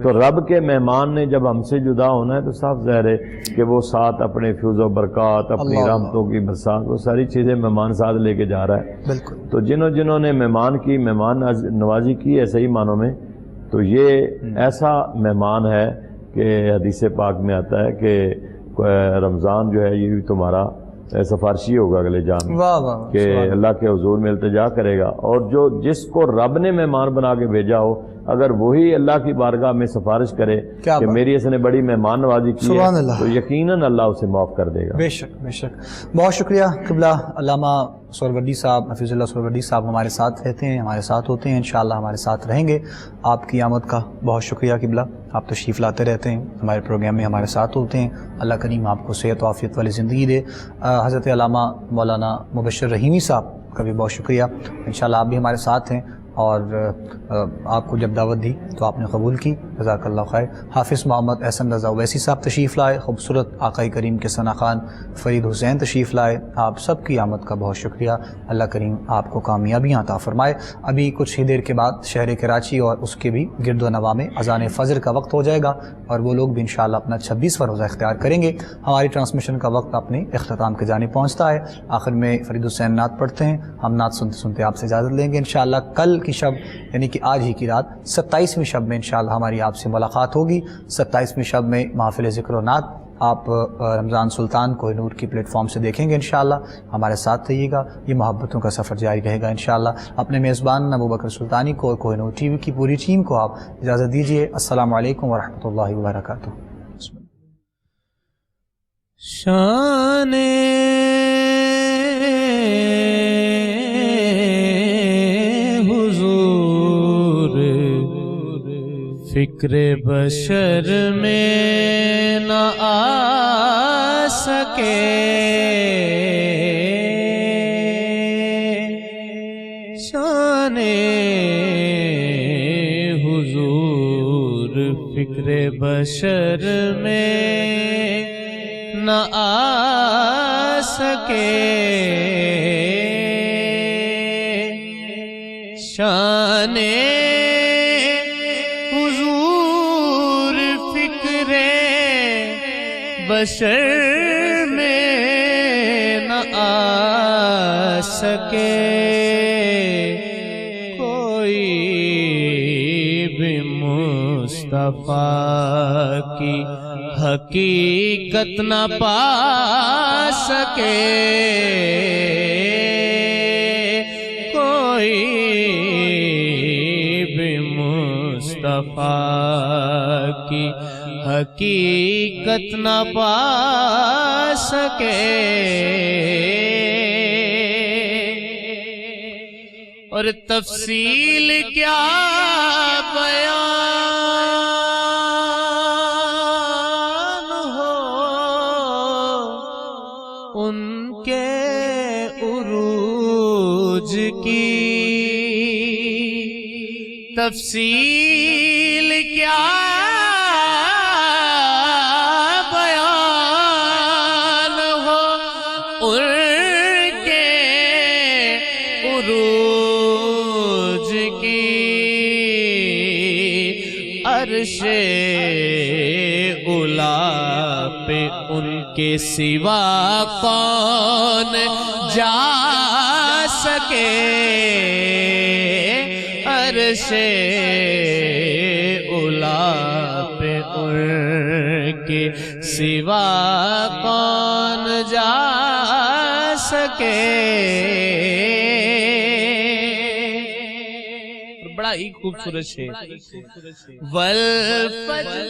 تو رب کے مہمان نے جب ہم سے جدا ہونا ہے تو صاف ظاہر ہے کہ وہ ساتھ اپنے فیض و برکات، اپنی رحمتوں کی برسات، وہ ساری چیزیں مہمان ساتھ لے کے جا رہا ہے. تو جنہوں نے مہمان نوازی کی ہے صحیح معنوں میں، تو یہ ایسا مہمان ہے کہ حدیث پاک میں آتا ہے کہ رمضان جو ہے یہ بھی تمہارا سفارشی ہوگا اگلے جان کہ اللہ کے حضور میں التجا کرے گا. اور جس کو رب نے مہمان بنا کے بھیجا ہو، اگر وہی اللہ کی بارگاہ میں سفارش کرے کہ میری اس نے بڑی مہمان نوازی کی ہے، تو یقیناً اللہ اسے معاف کر دے گا. بے شک بے شک. بہت شکریہ قبلہ علامہ سہروردی صاحب، حفیظ اللہ سہروردی صاحب ہمارے ساتھ رہتے ہیں، ہمارے ساتھ ہوتے ہیں، انشاءاللہ ہمارے ساتھ رہیں گے. آپ کی آمد کا بہت شکریہ قبلہ. آپ تشریف لاتے رہتے ہیں ہمارے پروگرام میں، ہمارے ساتھ ہوتے ہیں. اللہ کریم آپ کو صحت و عافیت والی زندگی دے. حضرت علامہ مولانا مبشر رحیمی صاحب کا بھی بہت شکریہ. انشاءاللہ آپ بھی ہمارے ساتھ ہیں اور آپ کو جب دعوت دی تو آپ نے قبول کی، جزاک اللہ خیر۔ حافظ محمد احسن رضا اویسی صاحب تشریف لائے، خوبصورت آقائی کریم کے ثنا خوان فرید حسین تشریف لائے، آپ سب کی آمد کا بہت شکریہ، اللہ کریم آپ کو کامیابیاں عطا فرمائے۔ ابھی کچھ ہی دیر کے بعد شہر کراچی اور اس کے بھی گرد و نواح میں اذان فجر کا وقت ہو جائے گا، اور وہ لوگ بھی انشاءاللہ اپنا 26واں روزہ اختیار کریں گے۔ ہماری ٹرانسمیشن کا وقت اپنے اختتام کی جانب پہنچتا ہے، آخر میں فرید حسین نعت پڑھتے ہیں، ہم نعت سنتے سنتے آپ سے اجازت لیں گے۔ انشاءاللہ کل کی شب یعنی کہ آج ہی کی رات 27ویں شب میں انشاءاللہ ہماری آپ سے ملاقات ہوگی۔ 27ویں شب میں محفل ذکر و نعت آپ رمضان سلطان کوہ نور کی پلیٹ فارم سے دیکھیں گے انشاءاللہ، ہمارے ساتھ رہیے گا، یہ محبتوں کا سفر جاری رہے گا انشاءاللہ۔ اپنے میزبان ابوبکر سلطانی کو اور کوہ نور ٹی وی کی پوری ٹیم کو آپ اجازت دیجیے۔ السلام علیکم ورحمۃ اللہ وبرکاتہ۔ شان حضور فکر بشر میں نہ آ سکے، شان حضور فکر بشر میں نہ آ سکے، شان حضور فکر بشر میں نہ آ سکے، کوئی بھی مصطفیٰ کی حقیقت نہ پا سکے، کوئی بھی مصطفیٰ کی حقیقت نہ پا سکے، اور تفصیل کیا بیان ان کے عروج کی، تفصیل کیا بیان ہو ان کے عروج کی، عرش اولی پہ ان کے سوا کون جا سکے، عرش اولی پہ ان کے سوا کون جا سکے۔ بڑا ہی خوبصورت ہے والفجر